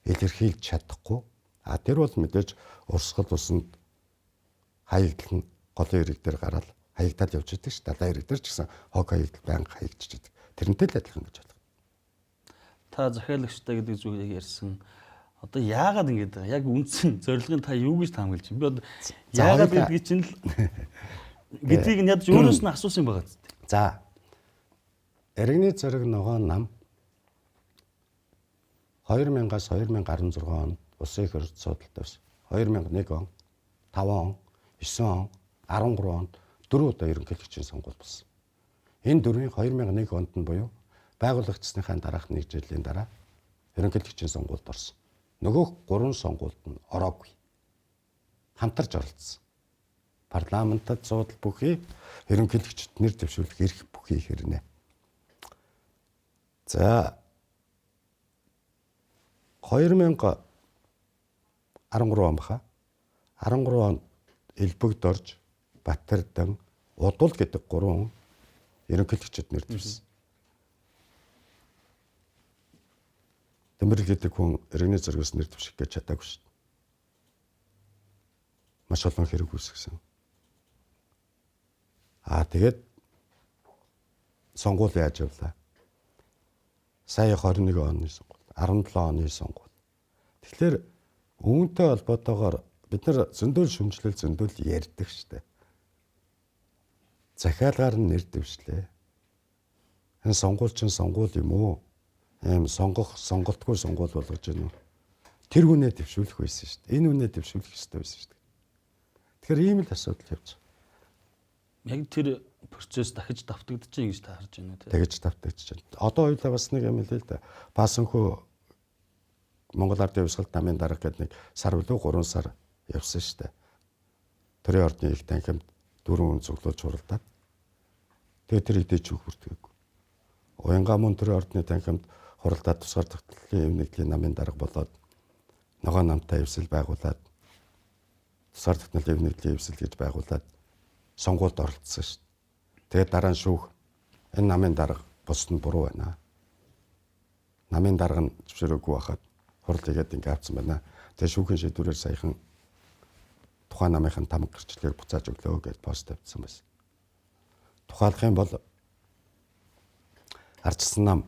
илэрхийлж чадахгүй. Тэр бол мэдээж урсгал усанд хаягдал нь голын ирэг дээр гараад хаягдаад явж идэг ш. Далайн ирэг дээр ч гэсэн хог хаягдал байнга хаягдчихж идэг. Тэрнтэй л адилхан гэж бодлоо. Та захиалагчтай гэдэг зүйлийг ярьсан. Одоо яагаад ингэж байгаа? Яг үндсэн зорилгын та юу гэж таамаглаж байна? Би одоо яагаад гэдгийг чинь л гэдгийг нь ядаж өөрөөс нь асуусан юм байгаа зү. За. Иргэний зориг ногоо нам 2000-аас 2016 онд улсын их орчит судалт тавьсан. 2001 он, 5 он, 9 он, 13 онд 4 удаа ерөнхийлөгчийн сонгуул болсон. Энэ дөрвийн 2001 онд нь буюу байгуулагдсныхаа дараах нэг жилийн дараа ерөнхийлөгчийн сонгуульд орсон. Нөгөөх 3 сонгуульд нь ороогүй. Хамтарч оролцсон. Парламентад суудал бүхий ерөнхийлөгчд нэр дэвшүүлэх эрх бүхий хэрнэ. За 2013 он баха. 13 онд Элбэгд орж Батэрдэн, Удул гэдэг 3 ерөнхийлөгчд нэр дэвшсэн. Тэмбэрэл гэдэг хүн иргэний зоригоос нэр дэвших гэж чадаагүй шүү дээ. Маш олон хэрэг үүсгэсэн. Тэгээд сонгуул яаж явлаа? Сая 21 оны сонгуул, 17 оны сонгуул. Тэгэхээр үүнтэй холбоотойгоор бид нар зөндөл зөндөл ярьдаг штэ. Захиалгаар нь нэр дэвшлээ. Энэ сонгуул чинь сонгуул юм уу? Сонголтгүй сонгуул болгож гэнэ үү? Тэр хүнээ дэвшүүлэх байсан штэ. Энэ хүнээ дэвшүүлэх ёстой байсан штэ. Тэгэхээр ийм л асуудал явж байгаа. Яг тэр процесс дахиж давтагдаж байгаа гэж та харж байна үү? Тэгэж давтагдаж байна. Одоо хоёулаа бас нэг юм л л да. Баасанхөө Монгол Ардын Хувьсгалт намын дарга гэдэг нэг сар үлээ 3 сар явсан штэ. Төрийн ордны их танхимд 4 хүн цуглуулж хуралдаад. Тэгээ тэр идэж үг бүртгэв. Уянгаа мөн төрийн ордны танхимд хуралдаад тусгаар тогтлын нэгдлийн намын дарга болоод ногоо намтай эвсэл байгуулад тусгаар тогтнолын нэгдлийн эвсэл гэж байгуулад сонгуульд оролцсон штэ. Тэгээ дараа нь шүүх энэ намын дарга бусд нь буруу байна. Намын дарга нь зөвшөөрөөгүй байхад хурал игээд ингэ авцсан байна. Тэгээ шүүхийн шийдвэрээр саяхан тухайн намынхын тамга гэрчлэгийг буцааж өглөө гэж пост тавьсан байсан. Тухайлах юм бол ардчилсан нам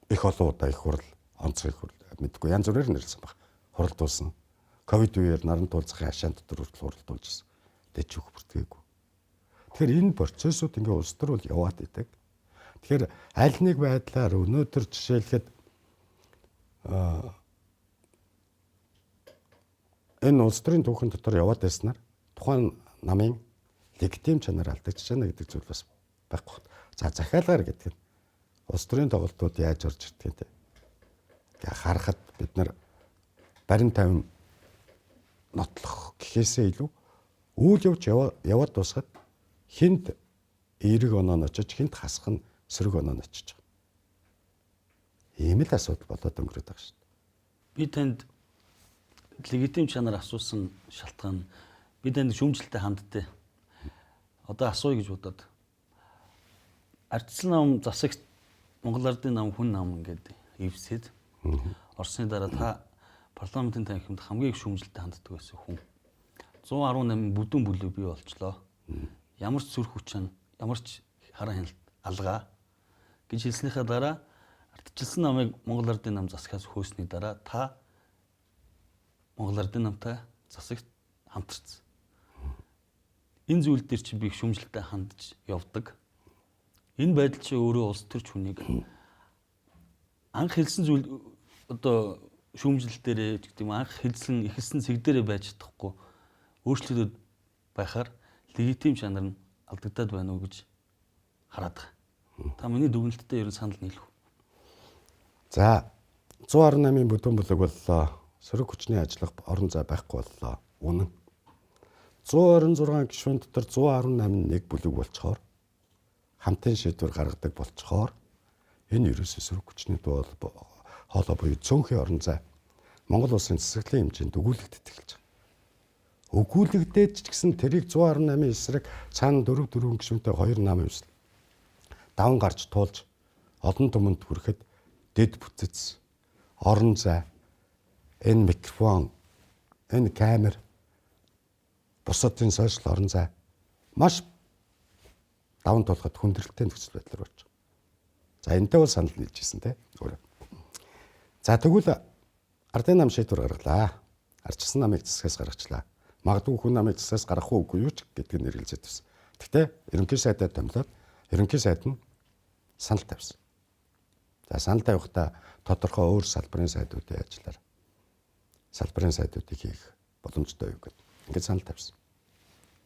их олон удаа их хурал, онцгой их хурал мэдгүй янз бүрээр нэрлсэн баг. Хуралдуулсан. Ковид үеэр наран туулцахын хашаан дотор хүртэл хуралдуулж ирсэн. Тэд ч үг бүртгээгүй. Тэгэхээр энэ процессууд ингээ улс төр бол яваад идэг. Тэгэхээр аль нэг байдлаар өнөөдөр жишээлхэд энэ улс төрийн түүхэн дотор яваад байснаар тухайн намын легитим чанар алдагдаж байна гэдэг зүйл бас байхгүй. За захиалгаар гэдэг нь улс төрийн тоглолтууд яаж орж ирдэг те. Ингээ харахад бид нар барин тавин нотлох гэхээсээ илүү үйл явж яваад дуусахад хинт эерэг оноо нь очиж хинт хасах нь сөрөг оноо нь очиж байгаа. Ийм л асуудал болоод өнгөрөөд байгаа шүү дээ. Би танд легитим чанар асуусан шалтгаан би танд шүүмжлэлтэй хандтай. Одоо асууя гэж бодоод ардчилсан нам засагт Монгол Ардын нам хүн нам ингээд эвсээд Оросны дараа та парламентын танхимд хамгийн их шүүмжлэлтэй ханддаг байсан хүн. 118 бүдүүн бүлэг бий болчлоо. Ямар ч зүрх хүчин, ямар ч хараа хяналт алгаа гэж хэлснийхаа дараа ардчилсан намыг Монгол Ардын нам засахаас хөөсний дараа та Монгол Ардын намтай засагт хамтарсан. Энэ зүйл дээр чи би их шүүмжлэлтэй хандж явдаг. Энэ байдал чи өөрөө улс төрч хүнийг анх хэлсэн зүйл одоо шүүмжлэл дээрээ гэдэг юм анх хэлсэн ихэлсэн цэг дээрээ байж чадахгүй өөрчлөлтөд байхаар легитим чанар нь алдагдаад байна уу гэж хараад байгаа. Та миний дүгнэлттэй ер нь санал нийлв. За 118-ын бүдүүн бүлэг боллоо. Сөрөг хүчний ажиллах орон зай байхгүй боллоо. Үнэн. 126 гишүүн дотор 118 нэг бүлэг болцохоор хамтын шийдвэр гаргадаг болцохоор энэ ерөөсөө сөрөг хүчний хоолой буюу цөөнхийн орон зай Монгол улсын засаглалын хэмжээнд өгүүлэгдэж эхэлж байгаа. Өгүүлэгдээд ч гэсэн тэрийг 118-ын эсрэг цаана 4 гишүүнтэй 2 нам эвсэл даван гарч туулж олон түмэнд хүрэхэд дэд бүтц орон зай энэ микрофон энэ камер бусадын сошиал орон зай маш даван туулахад хүндрэлтэй нөхцөл байдлаар болж байгаа. За энэтэй бол санал нийлжсэн те. За тэгвэл ардын нам шийдвэр гаргалаа. Ардчилсан намыг засгаас гаргачлаа. Магадгүй хүн намыг засгаас гаргах уугүй юу ч гэдгийг нэрэлзээд байсан. Гэхдээ ерөнхий сайдад томлоод ерөнхий сайд нь санал тавьсан. За санал тавихдаа тодорхой өөр салбарын сайдуудын ажиллаар салбарын сайдуудыг хийх боломжтой юу гэдэг. Ингээд санал тавьсан.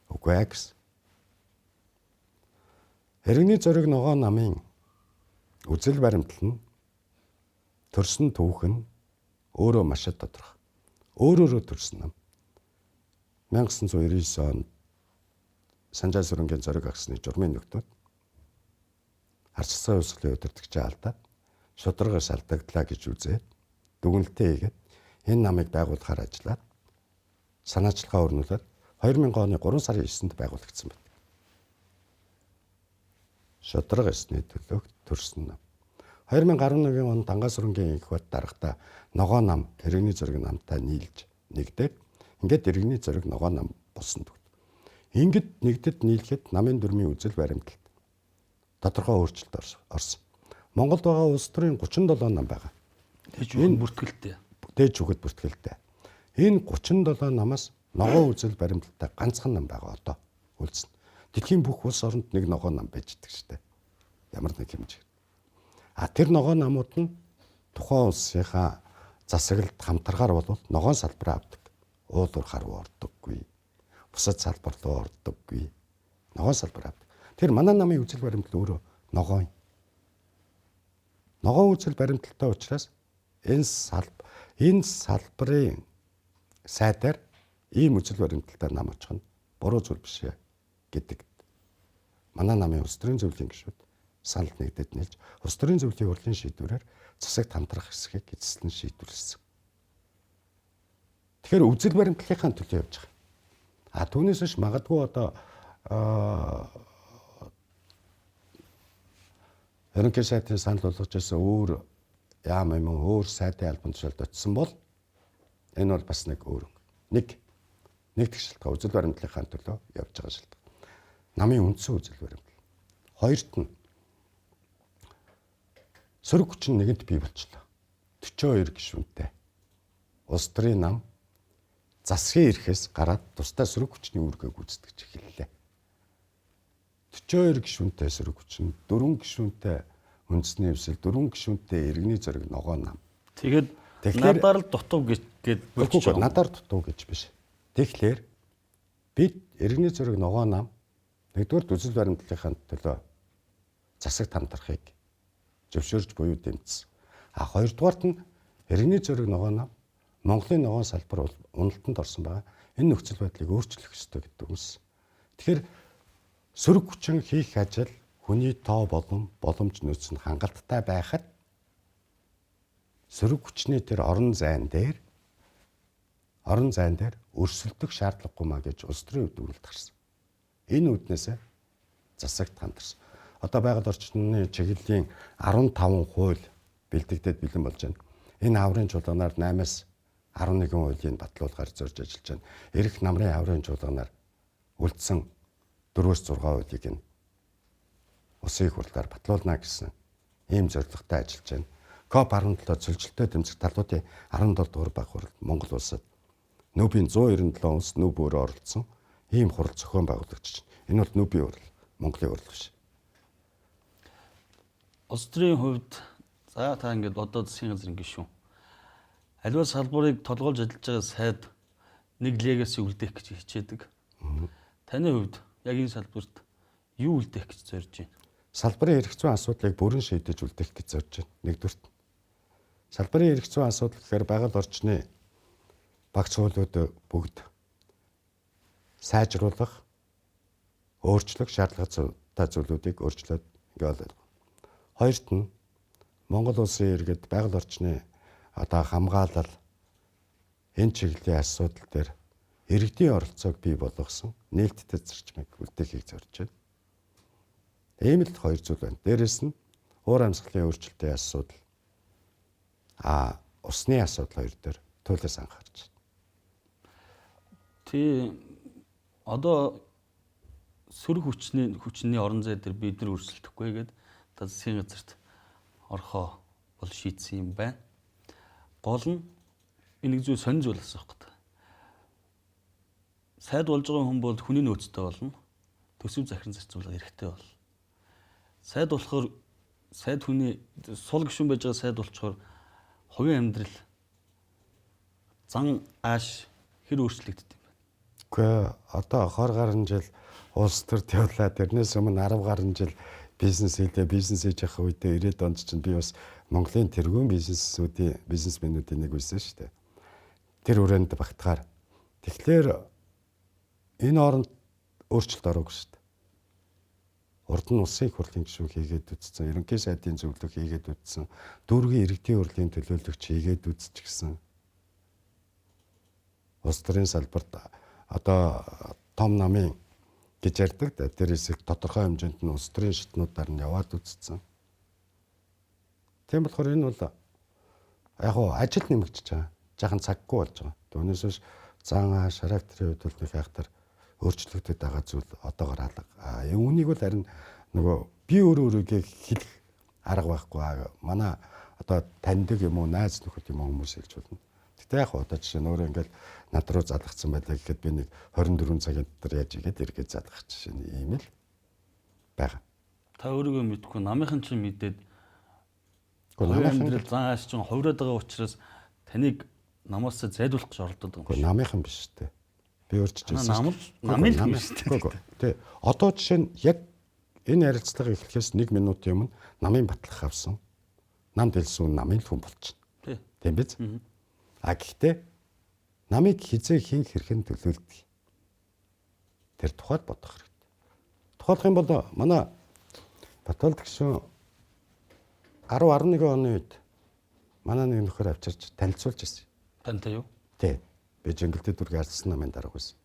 Үгүй ээ гэсэн. Иргэний зориг ногоо намын үзэл баримтлал нь төрсөн түүх нь өөрөө маш их тодорхой. Өөрөөрөө төрсөн нам 1999 онд Санжаа сүрэнгийн зориг агсны журмын нөхдүүд ардчилсан хувьсгалын удирдагчаа алдаад шударгаас алдагдлаа гэж үзээд дүгнэлтээ хийгээд энэ намыг байгуулахаар ажиллаад санаачлагаа өрнүүлээд 2000 оны 3 сарын 9-нд байгуулагдсан байна. Шударга эсний төлөөх төрсөн нам. 2011 онд Дангаа сүрэнгийн их бат дарагта ногоо нам иргэний зориг намтай нийлж нэгдээд ингээд иргэний зориг ногоо нам болсон дүгт. Ингээд нэгдэд нийлэхэд намын дүрмийн үзэл баримталд тодорхой өөрчлөлт орсон. Монголд байгаа улс төрийн 37 нам байгаа. Дэж үхэн бүртгэлтэй. Дэж үхэд бүртгэлтэй. Энэ 37 намаас ногоо үзэл баримталтай ганцхан нам байгаа одоо үлдсэн. Дэлхийн бүх улс оронд нэг ногоо нам байж идэг штэ. Ямар нэг хэмжээ. Тэр ногоо намууд нь тухайн улсынхаа засаглалд хамтаргаар бол ногоон салбараа авдаг. Уулуур харуу ордоггүй. Бусад салбар руу ордоггүй. Ногоон салбар авдаг. Тэр манай намын үзэл баримтал өөрөө ногоо юм. Ногоон үзэл баримталтай учраас энэ салбарын сайдаар ийм үзэл баримталтай нам очих нь буруу зүйл биш гэдэг. Манай намын улс төрийн зөвлөлийн гишүүд санал нэгдээд нэлж улс төрийн зөвлөлийн хурлын шийдвэрээр засагт хамтрах хэсгийг эзэслэн шийдвэрлэсэн. Тэгэхээр үзэл баримтлалынхаа төлөө явж байгаа. Түүнээс биш магадгүй одоо ерөнхий сайдын санал болгож байсан өөр яам юм өөр сайдын албан тушаалд очисон бол энэ бол бас нэг өөр нэг шалтгаан үзэл баримтлалынхаа төлөө явж байгаа шалтгаан. Намын үндсэн үзэл баримтлал. Хоёрт нь сөрөг хүчин нэгэнт бий болчлоо. 42 гишүүнтэй. Улс төрийн нам засгийн эрхээс гараад тусдаа сөрөг хүчний үүргээ гүйцэтгэж эхэллээ. 42 гишүүнтэй сөрөг хүчин, 4 гишүүнтэй үндэсний эвсэл, 4 гишүүнтэй иргэний зориг ногоо нам. Тэгэхээр надаар л дутуу гэж болчих жоо. Надаар дутуу гэж биш. Тэгэхээр бид иргэний зориг ногоо нам нэгдүгээр үзэл баримтлалынхаа төлөө засагт хамтрахыг зөвшөөрж буюу дэмжсэн. Хоёрдугаарт нь иргэний зориг ногоо нам Монголын ногоон салбар уналтанд орсон байгаа. Энэ нөхцөл байдлыг өөрчлөх ёстой гэдэг үгс. Тэгэхээр сөрөг хүчин хийх ажил хүний тоо боломж нөөц нь хангалттай байхад сөрөг хүчний тэр орон зайн дээр өрсөлдөх шаардлагагүй маа гэж улс төрийн хувьд өгүүлэлт гарсан. Энэ үүднээсээ засагт хамтарсан. Одоо байгаль орчны чиглэлийн 15 хууль бэлтгэгдээд бэлэн болж байна. Энэ аврын чуулганаар 8-аас 11 хуулийн батлуулгаар зорж ажиллаж байна. Эрх намрын аврын чуулганаар үлдсэн 4-6 хуулийг нь улсын их хурлаар батлуулна гэсэн ийм зорилготой ажиллаж байна. COP17 цөлжилтөй тэмцэх талуудын 17 дугаар баг хурал Монгол улсад нүүбийн 197 улс нүүб өөрөө оролцсон ийм хурал зохион байгуулагдаж байна. Энэ бол нүүбийн хурал, Монголын хурал биш. Улс төрийн хувьд та ингээд одоо засгийн газрын гишүүн аливаа салбарыг толгойлж ажиллаж байгаа сайд нэг легаси үлдээх гэж хичээдэг. Таны хувьд яг энэ салбарт юу үлдээх гэж зорж байна? Салбарын эрх зүйн асуудлыг бүрэн шийдэж үлдээх гэж зорж байна. Нэгдүгürt. Салбарын эрх зүйн асуудал гэхээр байгаль орчны багц хуулиуд бүгд сайжруулах, өөрчлөх шаардлагатай зүйлүүдийг өөрчлөөд ингээд. Хоёрт нь Монгол улсын иргэд байгаль орчны одоо хамгаалал энэ чиглэлийн асуудал дээр иргэдийн оролцоог бий болгосон нээлттэй зарчмыг үлдээхийг зорж байна. Ийм л хоёр зүйл байна. Дээрэс нь уур амьсгалын өөрчлөлтийн асуудал, усны асуудал хоёр дээр туйлаас анхаарч байна. Одоо сөрөг хүчний орон зай дээр бид нар өрсөлдөхгүй гэдэг засгийн газарт орхоо бол шийдсэн юм байна. Гол нь энийг зүйл сонир зүйл асуух гэдэг. Сайд болж байгаа хүн бол хүний нөөцтэй болно. Төсөв захиран зарцуулга эрхтэй болно. Сайд болохоор сайд хүний сул гишүүн байж байгаа сайд болчоор хувийн амьдрал зан ааш хэр өөрчлөгддөг юм бэ? Үгүй одоо 20 гаруй жил улс төрд явлаа. Тэрнээс өмнө 10 гаруй жил бизнес хийж явах үедээ 90-ад онд чинь би бас Монголын тэргуун бизнесмэнүүдийн нэг байсан шүү дээ. Тэр хүрээнд багтахаар. Тэгэхээр энэ оронд өөрчлөлт ороогүй шүү дээ. Урд нь улсын их хурлын гишүүн хийгээд үтсэн, ерөнхий сайдын зөвлөх хийгээд үтсэн, дүүргийн иргэдийн хурлын төлөөлөгч хийгээд үтчихсэн. Улс төрийн салбарт одоо том намын гэж ярьдаг да. Тэр хэсэг тодорхой хэмжээнд нь улс төрийн шатнуудаар нь яваад үтцсэн. Тийм болохоор энэ бол яг хуу ажил нэмэгдэж байгаа. Жаахан цаггүй болж байгаа. Түүнээс биш зан ааш характерын хувьд бол нэг хайхтар өөрчлөгдөж байгаа зүйл одоогоор алга. Үүнийг бол харин нөгөө би өөрийгөө хэлэх арга байхгүй. Манай одоо таньдаг юм уу, найз нөхөд юм уу хүмүүс хэлж болно. Гэтэ яг одоо жишээ нь өөрөө ингээд над руу залгацсан байлаа гэхэд би нэг 24 цагийн дотор яаж игээд эргээд залгах жишээ нь ийм л байгаа. Та өөрийгөө мэдгүй намынхан чинь мэдээд Намынхан амьдрал зааш чинь хувраад байгаа учраас таныг намаас зайлуулах гэж оролдоод байгаа юм Гэхдээ намынхан биш үү? Би өөрчилсөн. Намын л юм шүү дээ. Тэ. Одоо жишээ нь яг энэ харилцаага эхлэхээс 1 минутын өмнө намын батлах авсан. Намд хэлсэн намын л хүн болчихно. Тийм биз? А гэхдээ намыг хизээ хийн хэрхэн төлөвлөдөг. Тэр тухайд бодох хэрэгтэй. Тухайлх юм бол манай Батболд гişүн 10-11 оны үед манай нэг нөхөр авчирч танилцуулж ирсэн. Тантай юу? Тий. Би Жингэлтэй дүргийн ардсан намын дарга байсан.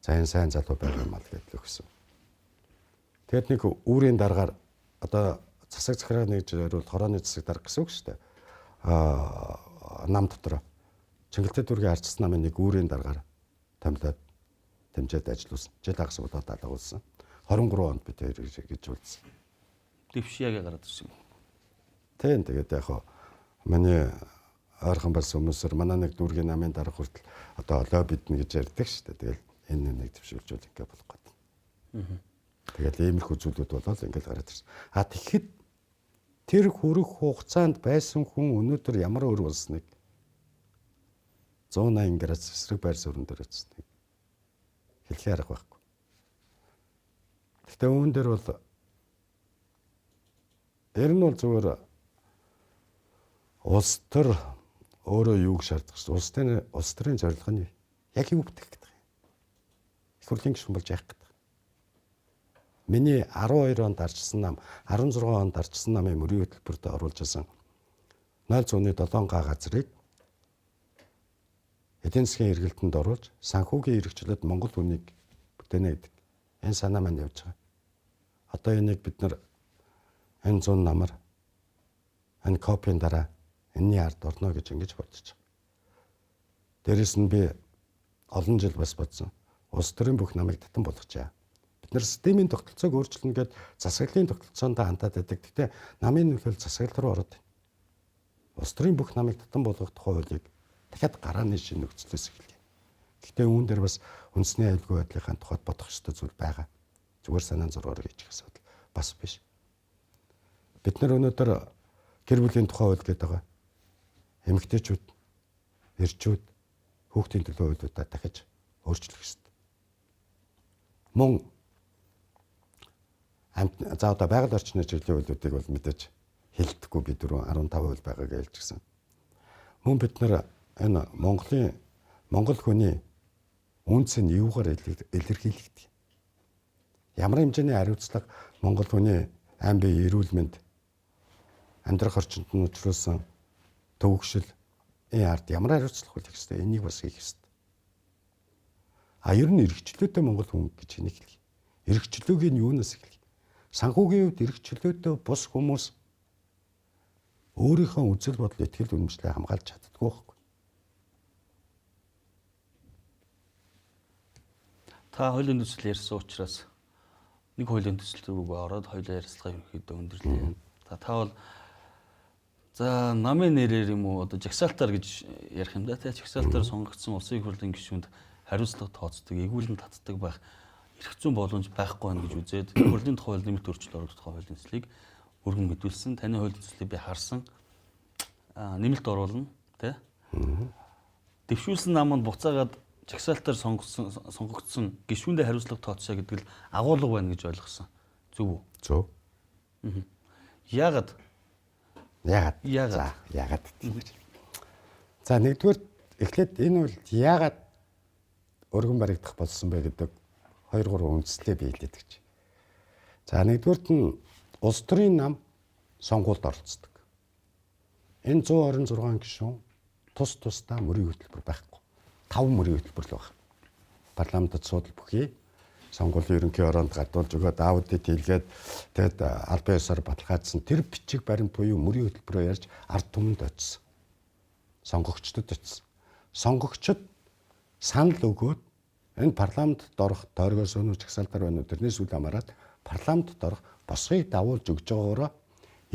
За энэ сайн залуу байгаа юм аа гэж өгсөн. Тэгэд нэг үүрийн дараагаар одоо засаг захиргаа нэгж бол хорооны засаг дарга гэсэн үг шүү дээ. Нам дотор Жингэлтэй дүргийн ардсан намын нэг үүрийн дараагаар томилоод дэмжээд ажилласан. Жил хагас удаад алгуулсан. 23 онд би тэр гэж үлдсэн. Дэвшиягээ гараад ирсэн. Тийм тэгээд яг хоо миний ойрхон болсон хүмүүсээр манай нэг дүүргийн намын дарга хүртэл одоо лоббидна гэж ярьдаг шүү дээ. Тэгэл энэ нэг төвшүүлжүүл ингээ болох гэдэг. Тэгэл иймэрхүү зүйлүүд болоод ингээл гараад ирсэн. А тэгэхэд тэр хүрэх хугацаанд байсан хүн өнөөдөр ямар өр болсныг 180 градус эсрэг байр суурин дээр очсныг хэлхий арга байхгүй. Гэхдээ үүн дээр бол ер нь бол зүгээр улс төр өөрөө юуг шаарддаг вэ? Улс төрийн зорилго нь яг юу бүтээх гэдэг юм. Их хурлын гишүүн болж яах гэдэг. Миний 12 онд арчсан нам, 16 онд арчсан намын мөрийн хөтөлбөрт оруулж байсан 0.7 га газрыг эдийн засгийн эргэлтэнд оруулж санхүүгийн хэрэгчлээд Монгол хүнийг бүтээнэ гэдэг. Энэ санаа маань явж байгаа. Одоо энийг бид нар энэ 100 намар энэ копийн дараа энэний ард орно гэж ингэж бодож байгаа. Дээрэс нь би олон жил бас бодсон. Улс төрийн бүх намыг татан болгочаа. Бид нар системийн тогтолцоог өөрчилнө гэд засаглалын тогтолцоонд хандаад байдаг. Гэхдээ намын нөхөл засаглал руу ороод байна. Улс төрийн бүх намыг татан болгох тухай хуулийг дахиад гарааны шинэ нөхцлөөс эхэллээ. Гэхдээ үүн дээр бас үндэсний аюулгүй байдлын тухайд бодох ёстой зүйл байгаа. Зүгээр санаан зургаар хийж их асуудал бас биш. Бид нар өнөөдөр гэр бүлийн тухай хууль гэдэг байгаа. Эмэгтэйчүүд, эрчүүд, хүүхдийн төлөө хуулиудаа дахиж өөрчлөх ёстой. Мөн за одоо байгаль орчны чиглэлийн хуулиудыг бол мэдээж хэлдэхгүй би 15% байгаа гэж хэлчихсэн. Мөн бид нар энэ Монгол хүний үнц нь юугаар илэрхийлэгдэх. Ямар хэмжээний хариуцлага Монгол хүний айн бие эрүүл мэнд амьдрах орчинд нь учруулсан төвөгшил энэ ард ямар хариуцлага хүлээх ёстой, энийг бас хийх ёстой. А ер нь эрхчлөөтэй Монгол хүн гэж энийг хэлье. Эрхчлөөг нь юунаас эхлэх? Санхүүгийн хувьд эрхчлөөтэй бус хүмүүс өөрийнхөө үзэл бодол итгэл үнэмшлээ хамгаалж чаддаггүй байхгүй. Та хуулийн төсөл ярьсан учраас нэг хуулийн төсөл рүүгээ ороод хоёулаа ярилцлага ерөнхийдөө өндөрлөө. Та бол за намын нэрээр юм уу одоо жагсаалтаар гэж ярих юм да. Жагсаалтаар сонгогдсон улсын их хурлын гишүүнд хариуцлага тооцдог, эгүүлэн татдаг байх эрх зүйн боломж байхгүй байна гэж үзээд хурлын тухай нэмэлт өөрчлөлт оруулах тухай хуулийн төслийг өргөн мэдүүлсэн. Таны хуулийн төслийг би харсан. Нэмэлт оруулна, тэ? Дэвшүүлсэн наманд буцаагаад жагсаалтаар сонгогдсон гишүүндээ хариуцлага тооцоо гэдэг л агуулга байна гэж ойлгосон. Зөв үү? Зөв. Яагаад? За нэгдүгээр эхлээд энэ бол яагаад өргөн баригдах болсон бэ гэдэг 2-3 үндслээ биелээд гэж. За нэгдүгээрт нь улс төрийн нам сонгуульд оролцдог. Энэ 126 гишүүн тусдаа мөрийн хөтөлбөр байхгүй. 5 мөрийн хөтөлбөр л байна. Парламентд суудал бүхий сонгуулийн ерөнхий ороонд гадуулж өгөөд аудит хийлгээд тэгэд албан ёсоор баталгаажсан тэр бичиг баримт буюу мөрийн хөтөлбөрөөр ярьж ард түмэнд очсон. Сонгогчдод очсон. Сонгогчд санал өгөөд энэ парламентд орох тойргоор сөнөж жагсаалтаар байна уу тэрнээс үл хамааран парламентд орох босгыг дагуулж өгж байгаагаараа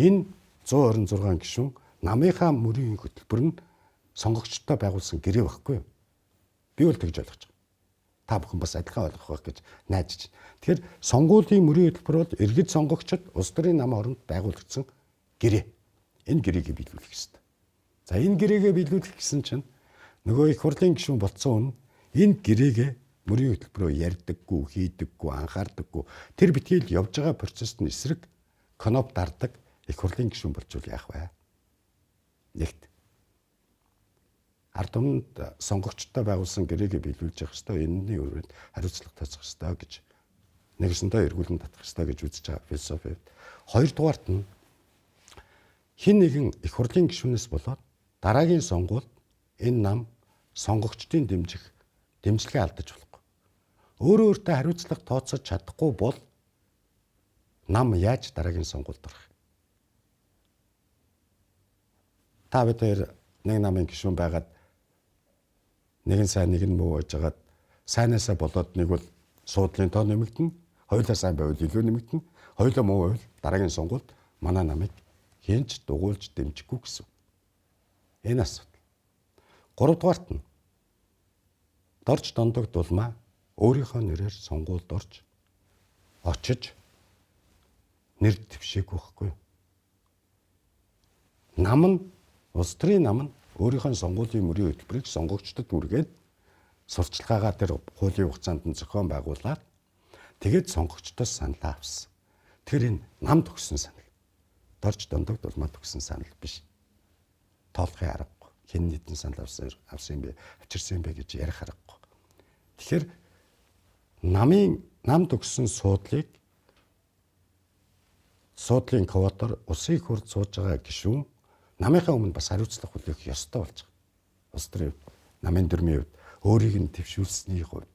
энэ 126 гишүүн намынхаа мөрийн хөтөлбөр нь сонгогчтой байгуулсан гэрээ байхгүй юу? Би бол тэгж ойлгож байгаа. Та бүхэн бас адилхан ойлгох байх гэж найдаж байна. Тэгэхээр сонгуулийн мөрийн хөтөлбөр бол иргэд сонгогчид улс төрийн намын оронд байгуулагдсан гэрээ. Энэ гэрээгээ биелүүлэх ёстой. За энэ гэрээгээ биелүүлэх гэсэн чинь нөгөө их хурлын гишүүн болцсон хүн энэ гэрээгээ мөрийн хөтөлбөрөөр ярьдаггүй, хийдэггүй, анхаардаггүй тэр битгийл явж байгаа процесст нь эсрэг коноп дардаг их хурлын гишүүн болчвол яах вэ? Нэгт ард түмэнд сонгогчтой байгуулсан гэрээгээ биелүүлж явах ёстой. Энэний өрөөнд хариуцлага тооцох ёстой гэж нэгсэндээ эргүүлэн татах ёстой гэж үзэж байгаа философи. Хоёрдугаарт нь хин нэгэн их хурлын гишүүнээс болоод дараагийн сонгуульд энэ нам сонгогчдын дэмжлэгээ алдаж болохгүй. Өөрөө өөртөө хариуцлага тооцож чадахгүй бол нам яаж дараагийн сонгуульд орох? Та бид хоёр нэг намын гишүүн байгаад нэг нь сайн нэг нь муу байжгаад сайнаасаа болоод нэг бол суудлын тоо нэмэгдэнэ, хоёулаа сайн байвал илүү нэмэгдэнэ, хоёулаа муу байвал дараагийн сонгуульд манай намыг хинч дугуйлж дэмжихгүй гэсэн. Энэ асуудал. Гуравдугаарт нь дорж дондог дулмаа өөрийнхөө нэрээр сонгуульд орж очиж нэр дэвшээгүй байхгүй. Нам нь улс төрийн нам нь өөрийнхөө сонгуулийн мөрийн хөтөлбөрийг сонгогчдод үргээд сурчлагаагаа тэр хуулийн хугацаанд нь зохион байгуулад тэгээд сонгогчдоос санал авсан. Тэгэхээр энэ нам төгссөн санал. Дорж дондог дулмаа төгссөн санал биш. Тоолохын аргагүй. Хэн нэгэн санал авсан юм бэ? Авчирсан юм бэ гэж ярих аргагүй. Тэгэхээр нам төгссөн суудлын квотор улсын их хурлд сууж байгаа гишүүн намынхаа өмнө бас хариуцлага хүлээх ёстой болж байгаа. Улс төрийн намын дүрмийн хувьд өөрийг нь твшүүлсний хувьд.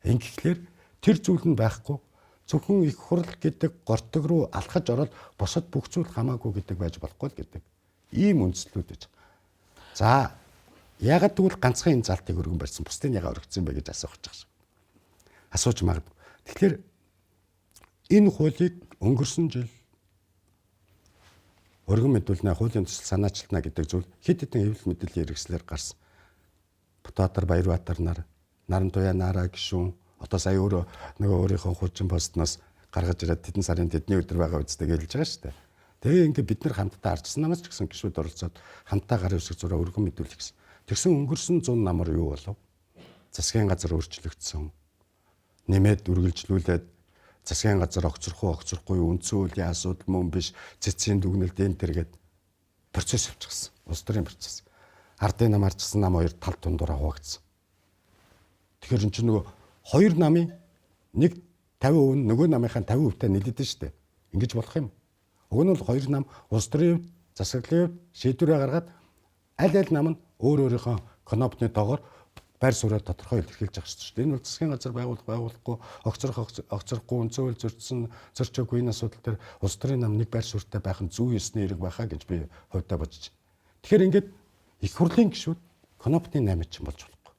Ингэхлээр тэр зүйл нь байхгүй зөвхөн их хурл гэдэг гортог руу алхаж ороод босод бүх зүйл хамаагүй гэдэг байж болохгүй л гэдэг. Ийм үндслүүд гэж. За яагаад тэгвэл ганцхан энэ залтыг өргөн барьсан бусдын яга өргөцсөн бэ гэж асуух гэж байна. Асууж магадгүй. Тэгэхээр энэ хуулийг өнгөрсөн жил өргөн мэдүүлнэ хуулийн төсөл санаачилтна гэдэг зүйл хэд хэдэн хэвлэл мэдээллийн хэрэгслээр гарсан. Бутаатар Баярбаатар нар, Нарантуяа Наараа гишүүн одоо сая өөрөө нөгөө өөрийнхөө хуучин постноос гаргаж ирээд тэдэн сарын тэдний өдөр байгаа үстэй гэлж байгаа шүү дээ. Тэгээ ингээд бид нар хамтдаа арчсан намаас ч гэсэн гишүүд оролцоод хамтдаа гарын үсэг зураа өргөн мэдүүлэх гэсэн. Тэгсэн өнгөрсөн 100 намар юу болов? Засгийн газар өөрчлөгдсөн. Нэмээд үргэлжлүүлээд засгийн газар огцрохгүй үндсэн хуулийн асуудал мөн биш цэцгийн дүгнэлт энэ төргээд процесс явчихсан. Улс төрийн процесс. Ардын нам арчсан нам хоёр тал тундуур хуваагдсан. Тэгэхээр энэ чинь нөгөө хоёр намын нэг 50% нөгөө намынхаа 50%-тай нийлээд шүү дээ. Ингэж болох юм. Уг нь бол хоёр нам улс төрийн хувьд засаглалын хувьд шийдвэрээ гаргаад аль нам нь өөрийнхөө конопны доогоор байр сууриа тодорхой илэрхийлж авах шүү дээ. Энэ бол засгийн газар байгуулахгүй огцрохгүй үндсэн хууль зөрчөөгүй энэ асуудал дээр улс төрийн нам нэг байр суурьтай байх нь зүй ёсны хэрэг байхаа гэж би хувьдаа бодож байна. Тэгэхээр ингээд их хурлын гишүүд конопны 8 чинь болж болохгүй.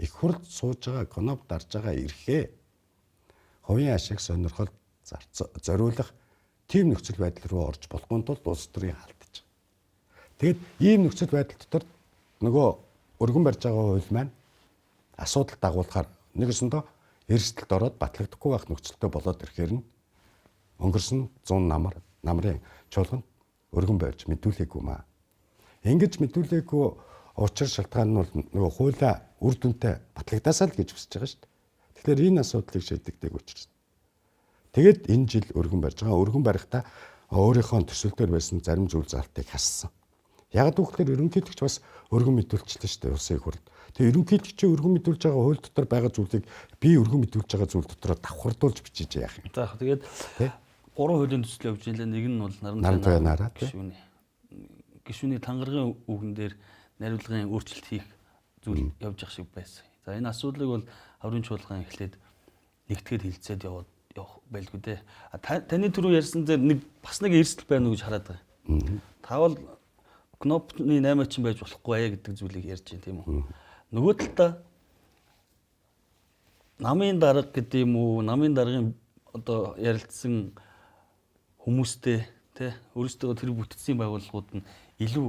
Их хурлд сууж байгаа коноп дарж байгаа эрхээ хувийн ашиг сонирхол зориулах тийм нөхцөл байдал руу орж болохын тулд улс төрийн хаалтж. Тэгэд ийм нөхцөл байдал дотор нөгөө өргөн барьж байгаа хууль маань асуудал дагуулахаар нэгэсэндээ эрсдэлд ороод батлагдахгүй байх нөхцөлтэй болоод ирэхээр нь өнгөрсөн 100 намрын чуулганд өргөн барьж мэдүүлээгүй маа. Ингэж мэдүүлээгүй учир шалтгаан нь бол нөгөө хуулиа үр дүнтэй батлагдаасаа л гэж хүсэж байгаа шүү дээ. Тэгэхээр энэ асуудлыг шийдэгдэг учраас. Тэгэд энэ жил өргөн барьж байгаа. Өргөн барихдаа өөрийнхөө төсөл дээр байсан зарим зүйл залтыг хассан. Яг гэвэл ерөнхийлөгч бас өргөн мэдүүлчихлээ шүү дээ улсын их хурлд. Тэгээ ерөнхийлөгч өргөн мэдүүлж байгаа хууль дотор байгаа зүйлийг би өргөн мэдүүлж байгаа зүйл дотроо давхардуулж бичиж яах юм. За тэгээд 3 хуулийн төсөл явж байлаа. Нэг нь бол Нарантуяа Наараа гишүүний тангаргийн үгэн дээр нариулгын өөрчлөлт хийх зүйл явж ах шиг байсан. За энэ асуудлыг бол хаврын чуулган эхлээд нэгтгэхэд хилцээд явах байлгүй дээ. Таны түрүү ярьсан дээр бас нэг эрсдэл байна уу гэж хараад байгаа. Тавал кнопны 8 чинь байж болохгүй аа гэдэг зүйлийг ярьж байна тийм үү. Нөгөө талдаа намын дарга гэдэг юм уу, намын даргын одоо ярилцсан хүмүүстэй тий өөрсдөө тэр бүтцийн байгууллагууд нь илүү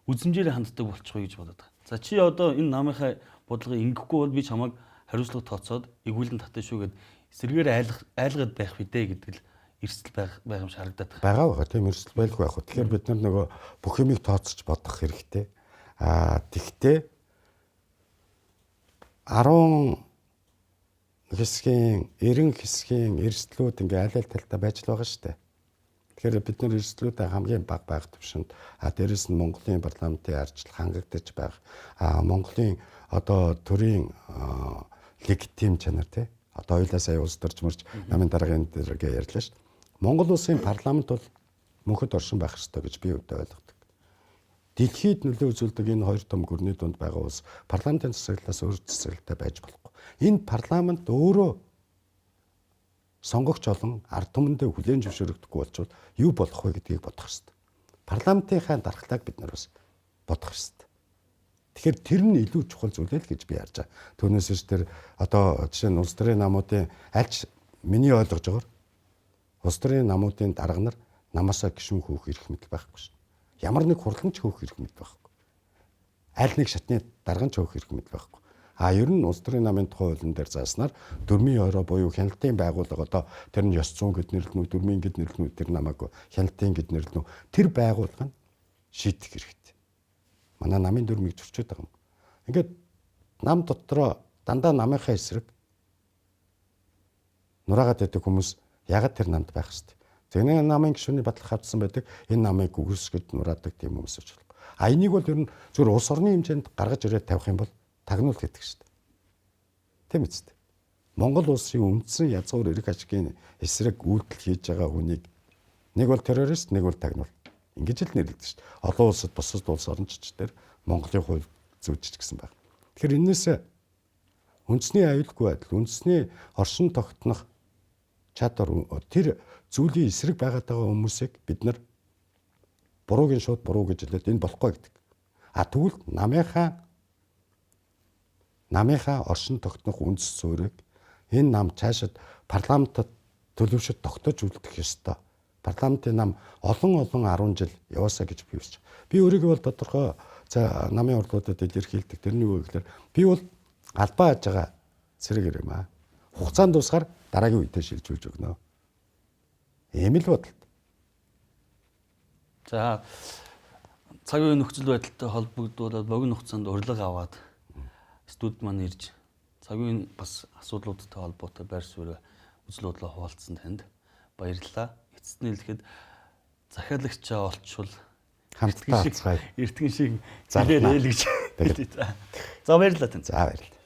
үзмжээр ханддаг болчихоё гэж бодоод байгаа. За чи одоо энэ намынхаа бодлогыг ингэхгүй бол би чамайг хариуцлага тооцоод эгүүлэн татна шүү гэд эсрэгээр айлгаад байх бидэ гэдэг л эрсдэл байх юм шиг харагдаад байна. байгаа тийм эрсдэл байлгүй байх. Тэгэхээр бид нар нөгөө бүх юмыг тооцож бодох хэрэгтэй. Тэгтээ 10 хэсгийн 90 хэсгийн эрсдлүүд ингээ аль аль талтай байж л байгаа шүү дээ. Тэгэхээр бид нар эрсдлүүдээ хамгийн бага байх төвшөнд дээрэс нь Монголын парламентын арчил хангагдаж байх Монголын одоо төрийн легитим чанар тий одоо хоёулаа сая улс төрчмөрч намын дараагийн дээргээ ярьлаа шүү дээ. Монгол улсын парламент бол мөнхөд оршин байх ёстой гэж би өвдө ойлгодог. Дэлхийд нөлөө үзүүлдэг энэ хоёр том гүрний дунд байгаа улс парламентын засаглалаас өөр засаглалтай байж болохгүй. Энэ парламент өөрөө сонгогч олон ард түмэндээ хүлээн зөвшөөрөгдөхгүй болчвол юу болох вэ гэдгийг бодох хэрэгтэй. Парламентынхаа дархлааг бид нар бас бодох хэрэгтэй. Тэгэхээр тэр нь илүү чухал зүйл л гэж би харж байгаа. Түүнээс ч тэр одоо жишээ нь улс төрийн намуудын альч миний ойлгож байгаагаар улс төрийн намуудын дарга нар намаасаа гишүүн хөөх эрх мэдэл байхгүй шин. Ямар нэг хурланч хөөх эрх мэдэл байхгүй. Аль нэг шатны дарга ч хөөх эрх мэдэл байхгүй. Ер нь улс төрийн намын тухай хуулийн дээр зааснаар дөрмийн ороо буюу хяналтын байгууллага одоо тэр нь ёс зүйн гэд нэрлэнүү, дөрмийн гэд нэрлэнүү тэр намаагүй хяналтын гэд нэрлэнүү тэр байгууллага нь шийдэх хэрэгтэй. Манай намын дөрмийг зөрчиж байгаа юм. Ингээд нам дотроо дандаа намынхаа эсрэг нураагаад байдаг хүмүүс ягаад тэр намд байх хэвчээ. Тэгнэ намын гишүүний батлах хавцсан байдаг энэ намыг үгүйсгэж нураадаг тийм хүмүүс ч байна. Энийг бол ер нь зөвхөн улс орны хэмжээнд гаргаж ирээд тавих юм бол тагнуул гэдэг шүү дээ. Тийм үст. Монгол улсын үндсэн язгуур эрх ашигын эсрэг үйлдэл хийж байгаа хүнийг нэг бол террорист, нэг бол тагнуул. Ингэж л нэрлэдэг шүү дээ. Олон улсад бусад улс орнчч дээр Монголын хууль зүйжиж гисэн байна. Тэгэхээр энэс үндэсний аюулгүй байдал, үндэсний оршин тогтнох чадвар тэр зүйлийн эсрэг байгаад байгаа хүмүүсийг бид нар буруугийн шууд буруу гэж хэлээд энэ болохгүй гэдэг. Тэгвэл намынхаа оршин тогтнох үндэс суурийг энэ нам цаашид парламентод төлөвшөд тогтоож үлдэх ёстой. Парламентын нам олон 10 жил яваасаа гэж би үзэж байна. Би өөрийгөө бол тодорхой намын урдлуудад илэрхийлдэг. Тэрний юу гэхээр би бол албаа хийж байгаа зэрэг юм аа. Хугацаанд дуусгаар дараагийн үедээ шилжүүлж өгнө. Ийм л бодолт. За цагийн нөхцөл байдалтай холбогдуулаад богино хугацаанд урилга аваад студ маань ирж цагийн бас асуудлуудтай холбоотой байр суурь үзэл бодлоо хуваалцсан танд баярлалаа. Эцэст нь хэлэхэд захиалагчаа олчвол хамтдаа алцгаая. эртгэн шиг зэлээр ээл гэж. За баярлалаа тань. За баярлалаа.